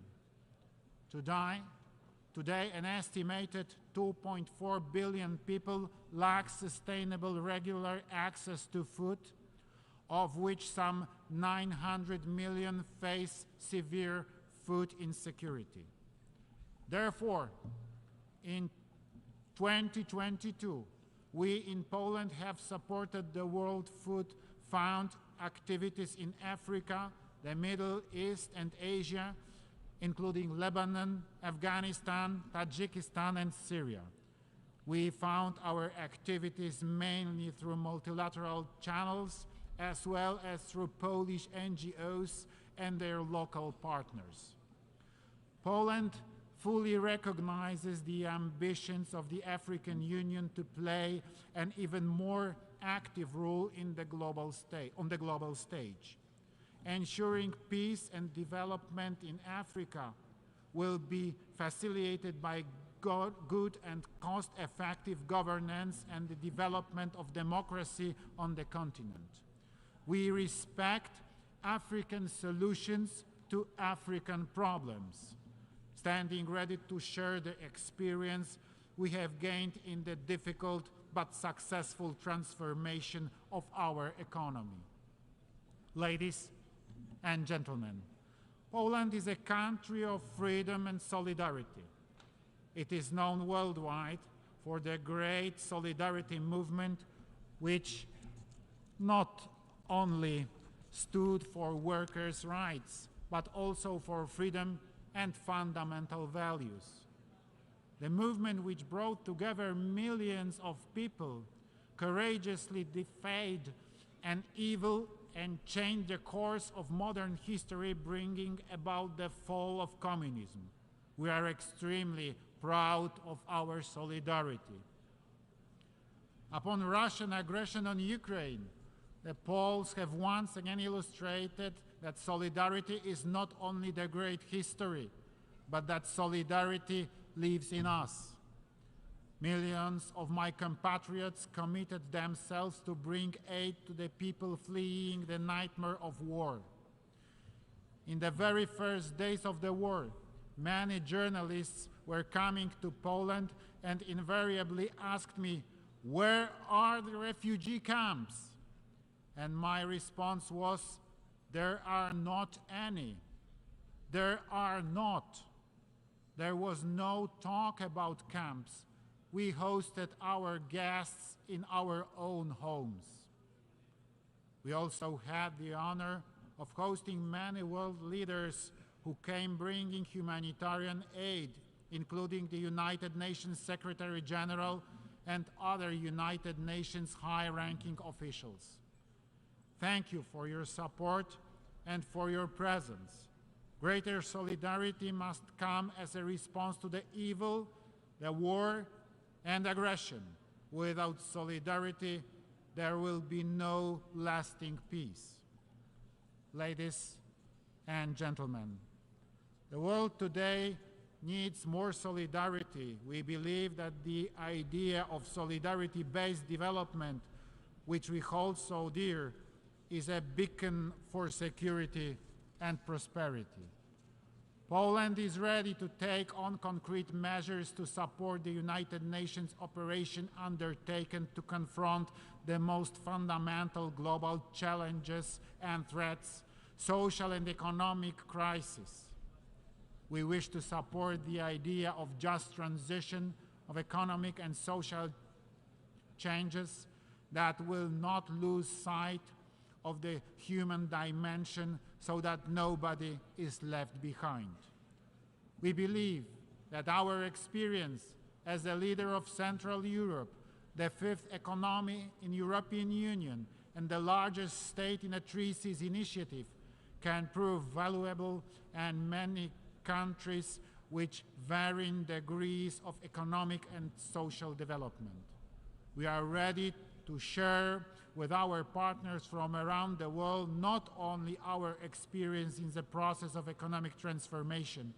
Today, an estimated 2.4 billion people lack sustainable regular access to food, of which some 900 million face severe food insecurity. Therefore, in 2022, we in Poland have supported the World Food Fund activities in Africa, the Middle East, and Asia, including Lebanon, Afghanistan, Tajikistan, and Syria. We found our activities mainly through multilateral channels, as well as through Polish NGOs and their local partners. Poland fully recognizes the ambitions of the African Union to play an even more active role in the on the global stage. Ensuring peace and development in Africa will be facilitated by good and cost-effective governance and the development of democracy on the continent. We respect African solutions to African problems, standing ready to share the experience we have gained in the difficult but successful transformation of our economy. Ladies and gentlemen, Poland is a country of freedom and solidarity. It is known worldwide for the great solidarity movement, which not only stood for workers' rights, but also for freedom and fundamental values. The movement which brought together millions of people courageously defied an evil and changed the course of modern history, bringing about the fall of communism. We are extremely proud of our solidarity. Upon Russian aggression on Ukraine, the Poles have once again illustrated that solidarity is not only the great history, but that solidarity lives in us. Millions of my compatriots committed themselves to bring aid to the people fleeing the nightmare of war. In the very first days of the war, many journalists were coming to Poland and invariably asked me, "Where are the refugee camps?" And my response was, "There are not any. There are not." There was no talk about camps. We hosted our guests in our own homes. We also had the honor of hosting many world leaders who came bringing humanitarian aid, including the United Nations Secretary General and other United Nations high-ranking officials. Thank you for your support and for your presence. Greater solidarity must come as a response to the evil, the war, and aggression. Without solidarity, there will be no lasting peace. Ladies and gentlemen, the world today needs more solidarity. We believe that the idea of solidarity-based development, which we hold so dear, is a beacon for security and prosperity. Poland is ready to take on concrete measures to support the United Nations operation undertaken to confront the most fundamental global challenges and threats, social and economic crisis. We wish to support the idea of just transition of economic and social changes that will not lose sight of the human dimension so that nobody is left behind. We believe that our experience as a leader of Central Europe, the fifth economy in European Union, and the largest state in a Three Seas initiative can prove valuable, and many countries with varying degrees of economic and social development. We are ready to share with our partners from around the world not only our experience in the process of economic transformation,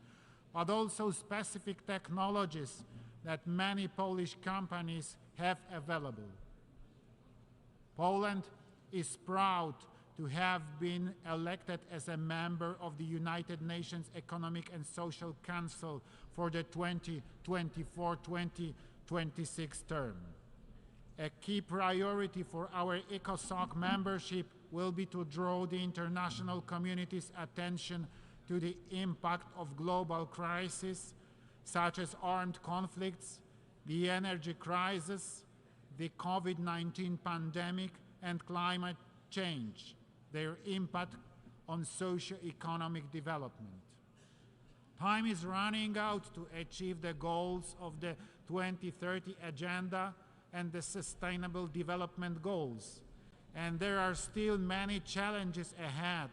but also specific technologies that many Polish companies have available. Poland is proud to have been elected as a member of the United Nations Economic and Social Council for the 2024-2026 term. A key priority for our ECOSOC membership will be to draw the international community's attention to the impact of global crises such as armed conflicts, the energy crisis, the COVID-19 pandemic, and climate change, their impact on socio-economic development. Time is running out to achieve the goals of the 2030 Agenda and the Sustainable Development Goals, and there are still many challenges ahead,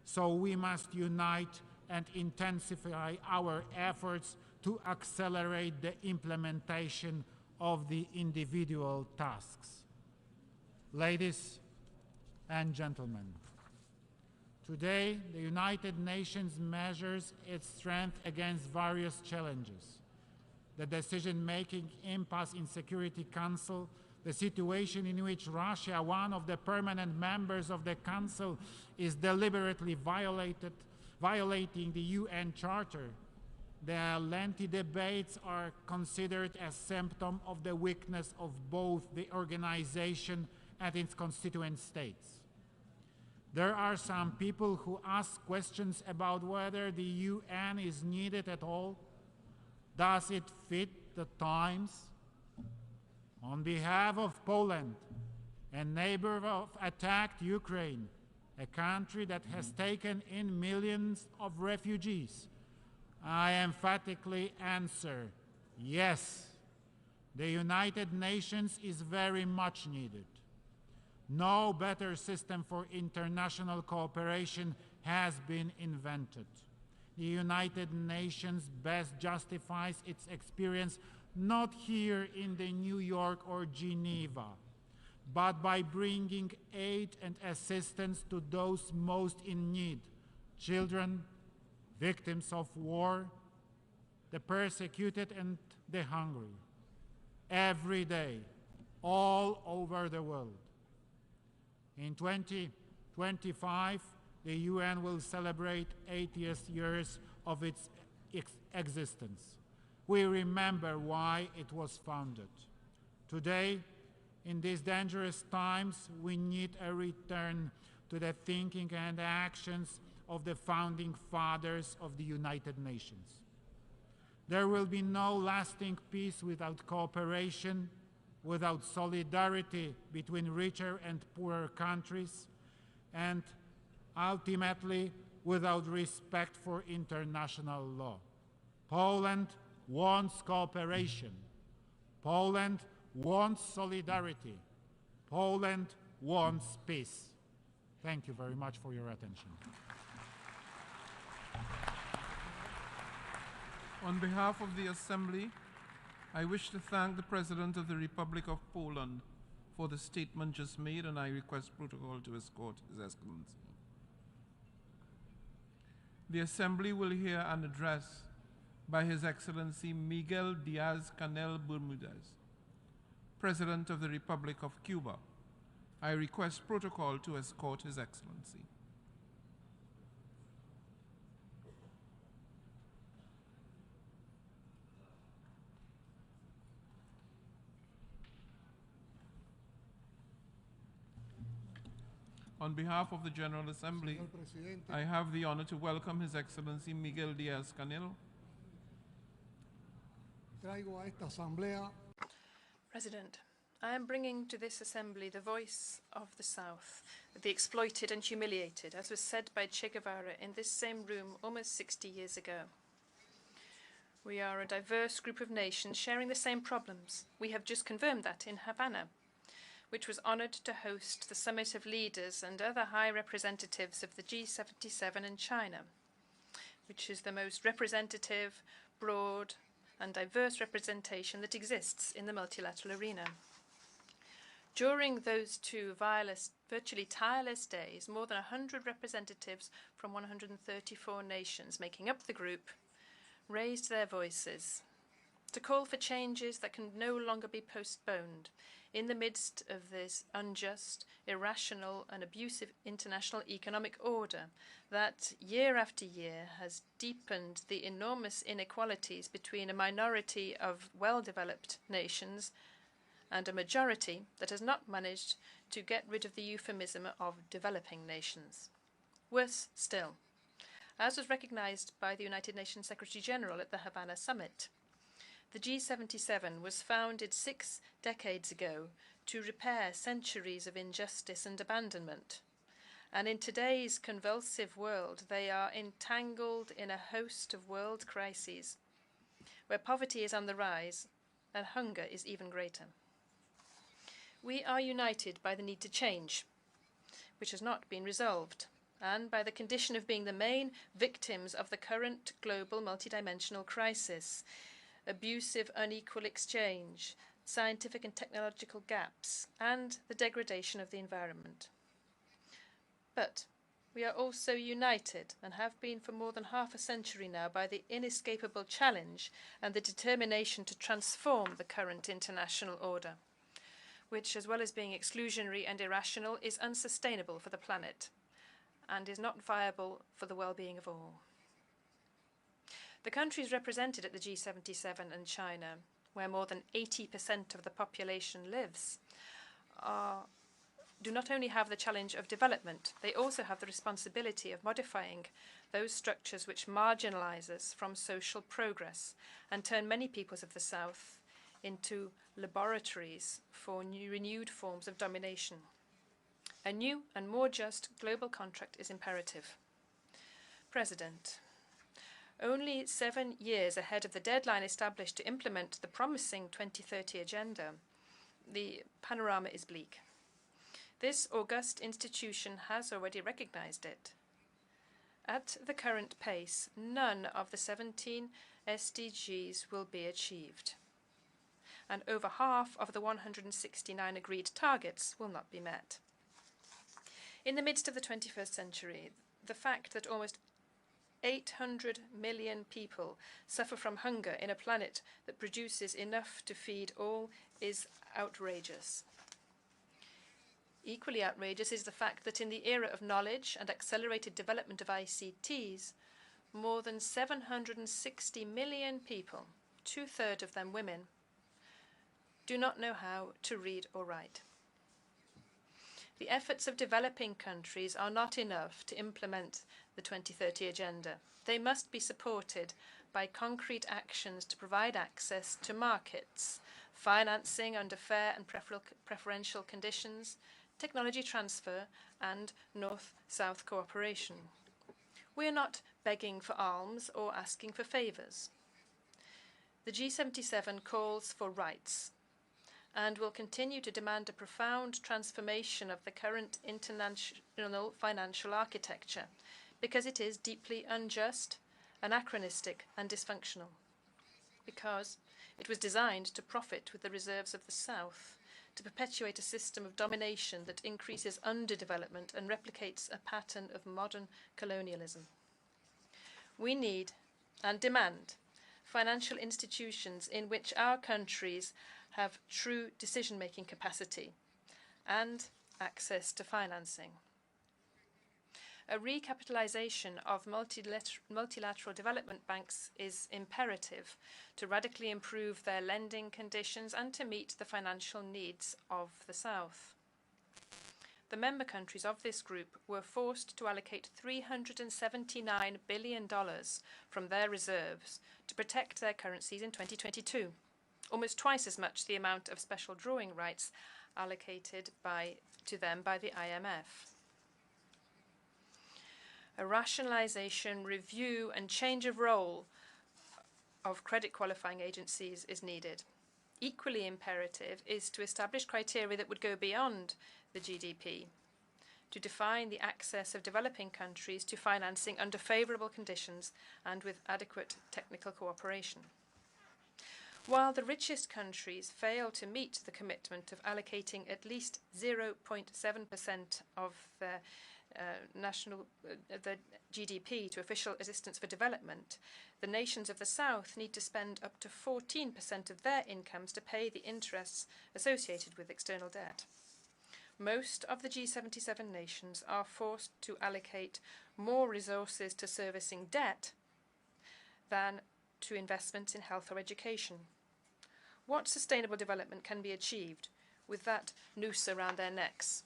so we must unite and intensify our efforts to accelerate the implementation of the individual tasks. Ladies and gentlemen, today the United Nations measures its strength against various challenges. The decision-making impasse in Security Council, the situation in which Russia, one of the permanent members of the Council, is deliberately violating the UN Charter. The lengthy debates are considered a symptom of the weakness of both the organization and its constituent states. There are some people who ask questions about whether the UN is needed at all. Does it fit the times? On behalf of Poland, a neighbor of attacked Ukraine, a country that has taken in millions of refugees, I emphatically answer, yes, the United Nations is very much needed. No better system for international cooperation has been invented. The United Nations best justifies its experience not here in the New York or Geneva, but by bringing aid and assistance to those most in need, children, victims of war, the persecuted and the hungry, every day, all over the world. In 2025, the UN will celebrate 80th years of its existence. We remember why it was founded. Today, in these dangerous times, we need a return to the thinking and actions of the founding fathers of the United Nations. There will be no lasting peace without cooperation, without solidarity between richer and poorer countries, and ultimately without respect for international law. Poland wants cooperation. Poland wants solidarity. Poland wants peace. Thank you very much for your attention. On behalf of the Assembly, I wish to thank the President of the Republic of Poland for the statement just made, and I request protocol to escort His Excellency. The Assembly will hear an address by His Excellency Miguel Diaz-Canel Bermudez, President of the Republic of Cuba. I request protocol to escort His Excellency. On behalf of the General Assembly, I have the honor to welcome His Excellency Miguel Diaz-Canel. Traigo a esta asamblea President, I am bringing to this assembly the voice of the South, the exploited and humiliated, as was said by Che Guevara in this same room almost 60 years ago. We are a diverse group of nations sharing the same problems. We have just confirmed that in Havana, which was honored to host the summit of leaders and other high representatives of the G77 in China, which is the most representative, broad, and diverse representation that exists in the multilateral arena. During those two virtually tireless days, more than 100 representatives from 134 nations making up the group raised their voices to call for changes that can no longer be postponed in the midst of this unjust, irrational, and abusive international economic order that year after year has deepened the enormous inequalities between a minority of well-developed nations and a majority that has not managed to get rid of the euphemism of developing nations. Worse still, as was recognized by the United Nations Secretary General at the Havana Summit, the G77 was founded 6 decades ago to repair centuries of injustice and abandonment. And in today's convulsive world, they are entangled in a host of world crises, where poverty is on the rise and hunger is even greater. We are united by the need to change, which has not been resolved, and by the condition of being the main victims of the current global multidimensional crisis, abusive, unequal exchange, scientific and technological gaps, and the degradation of the environment. But we are also united, and have been for more than half a century now, by the inescapable challenge and the determination to transform the current international order, which, as well as being exclusionary and irrational, is unsustainable for the planet and is not viable for the well-being of all. The countries represented at the G77 and China, where more than 80% of the population lives, do not only have the challenge of development, they also have the responsibility of modifying those structures which marginalize us from social progress and turn many peoples of the South into laboratories for renewed forms of domination. A new and more just global contract is imperative. President, only 7 years ahead of the deadline established to implement the promising 2030 agenda, the panorama is bleak. This august institution has already recognized it. At the current pace, none of the 17 SDGs will be achieved, and over half of the 169 agreed targets will not be met. In the midst of the 21st century, the fact that almost 800 million people suffer from hunger in a planet that produces enough to feed all is outrageous. Equally outrageous is the fact that in the era of knowledge and accelerated development of ICTs, more than 760 million people, 2/3 of them women, do not know how to read or write. The efforts of developing countries are not enough to implement the 2030 agenda. They must be supported by concrete actions to provide access to markets, financing under fair and preferential conditions, technology transfer, and North-South cooperation. We are not begging for alms or asking for favors. The G77 calls for rights and will continue to demand a profound transformation of the current international financial architecture, because it is deeply unjust, anachronistic, and dysfunctional. Because It was designed to profit with the reserves of the South, to perpetuate a system of domination that increases underdevelopment and replicates a pattern of modern colonialism. We need and demand financial institutions in which our countries have true decision-making capacity and access to financing. A recapitalization of multilateral development banks is imperative to radically improve their lending conditions and to meet the financial needs of the South. The member countries of this group were forced to allocate $379 billion from their reserves to protect their currencies in 2022, almost twice as much the amount of special drawing rights allocated to them by the IMF. A rationalization, review, and change of role of credit qualifying agencies is needed. Equally imperative is to establish criteria that would go beyond the GDP, to define the access of developing countries to financing under favorable conditions and with adequate technical cooperation. While the richest countries fail to meet the commitment of allocating at least 0.7% of their the GDP to official assistance for development, the nations of the South need to spend up to 14% of their incomes to pay the interests associated with external debt. Most of the G77 nations are forced to allocate more resources to servicing debt than to investments in health or education. What sustainable development can be achieved with that noose around their necks?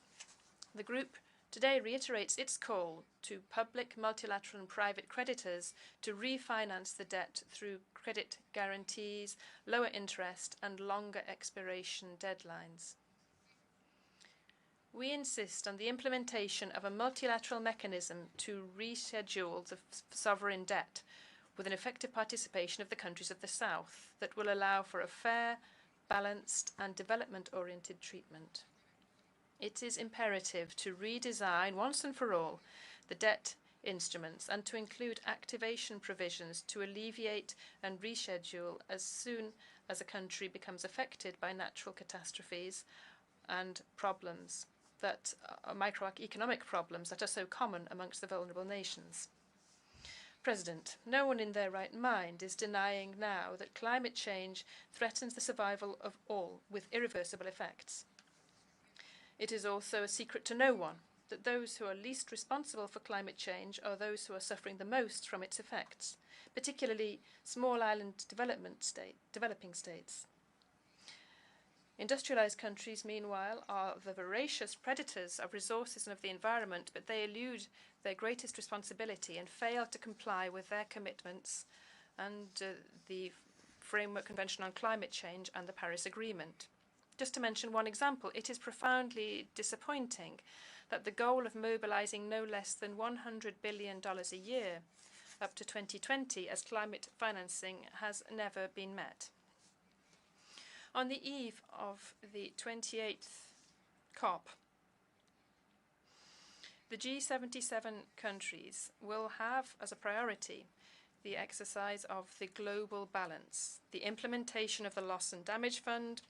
The group today reiterates its call to public, multilateral and private creditors to refinance the debt through credit guarantees, lower interest and longer expiration deadlines. We insist on the implementation of a multilateral mechanism to reschedule the sovereign debt with an effective participation of the countries of the South that will allow for a fair, balanced and development-oriented treatment. It is imperative to redesign once and for all the debt instruments and to include activation provisions to alleviate and reschedule as soon as a country becomes affected by natural catastrophes and problems that are microeconomic problems that are so common amongst the vulnerable nations. President, no one in their right mind is denying now that climate change threatens the survival of all with irreversible effects. It is also a secret to no one that those who are least responsible for climate change are those who are suffering the most from its effects, particularly small island developing states. Industrialized countries, meanwhile, are the voracious predators of resources and of the environment, but they elude their greatest responsibility and fail to comply with their commitments and the Framework Convention on Climate Change and the Paris Agreement. Just to mention one example, it is profoundly disappointing that the goal of mobilizing no less than $100 billion a year up to 2020 as climate financing has never been met. On the eve of the 28th COP, the G77 countries will have as a priority the exercise of the global balance, the implementation of the Loss and Damage Fund,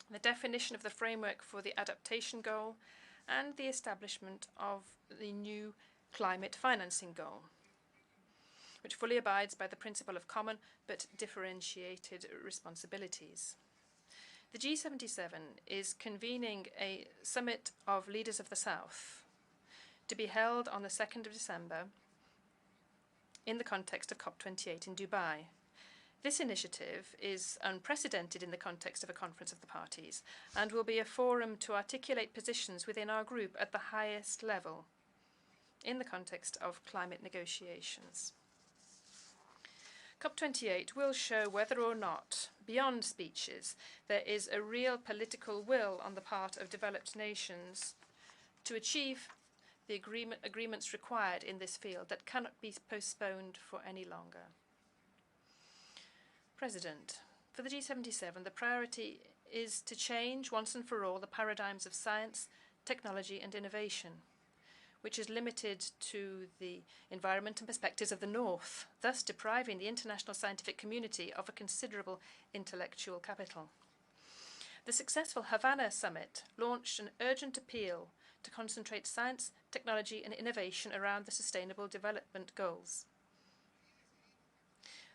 the definition of the framework for the adaptation goal, and the establishment of the new climate financing goal, which fully abides by the principle of common but differentiated responsibilities. The G77 is convening a summit of leaders of the South to be held on the 2nd of December in the context of COP28 in Dubai. This initiative is unprecedented in the context of a conference of the parties and will be a forum to articulate positions within our group at the highest level in the context of climate negotiations. COP28 will show whether or not, beyond speeches, there is a real political will on the part of developed nations to achieve the agreements required in this field that cannot be postponed for any longer. President, for the G77, the priority is to change once and for all the paradigms of science, technology and innovation. which is limited to the environment and perspectives of the North, thus depriving the international scientific community of a considerable intellectual capital. The successful Havana summit launched an urgent appeal to concentrate science, technology and innovation around the Sustainable Development Goals.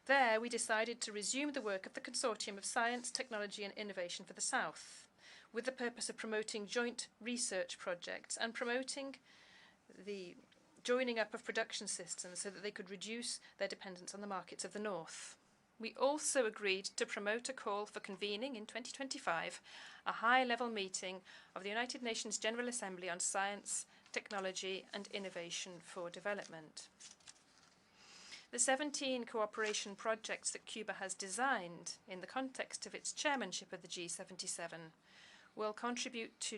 There, we decided to resume the work of the Consortium of Science, Technology and Innovation for the South, with the purpose of promoting joint research projects and promoting the joining up of production systems so that they could reduce their dependence on the markets of the North. We also agreed to promote a call for convening in 2025 a high-level meeting of the United Nations General Assembly on Science, Technology and Innovation for Development. The 17 cooperation projects that Cuba has designed in the context of its chairmanship of the G77 will contribute to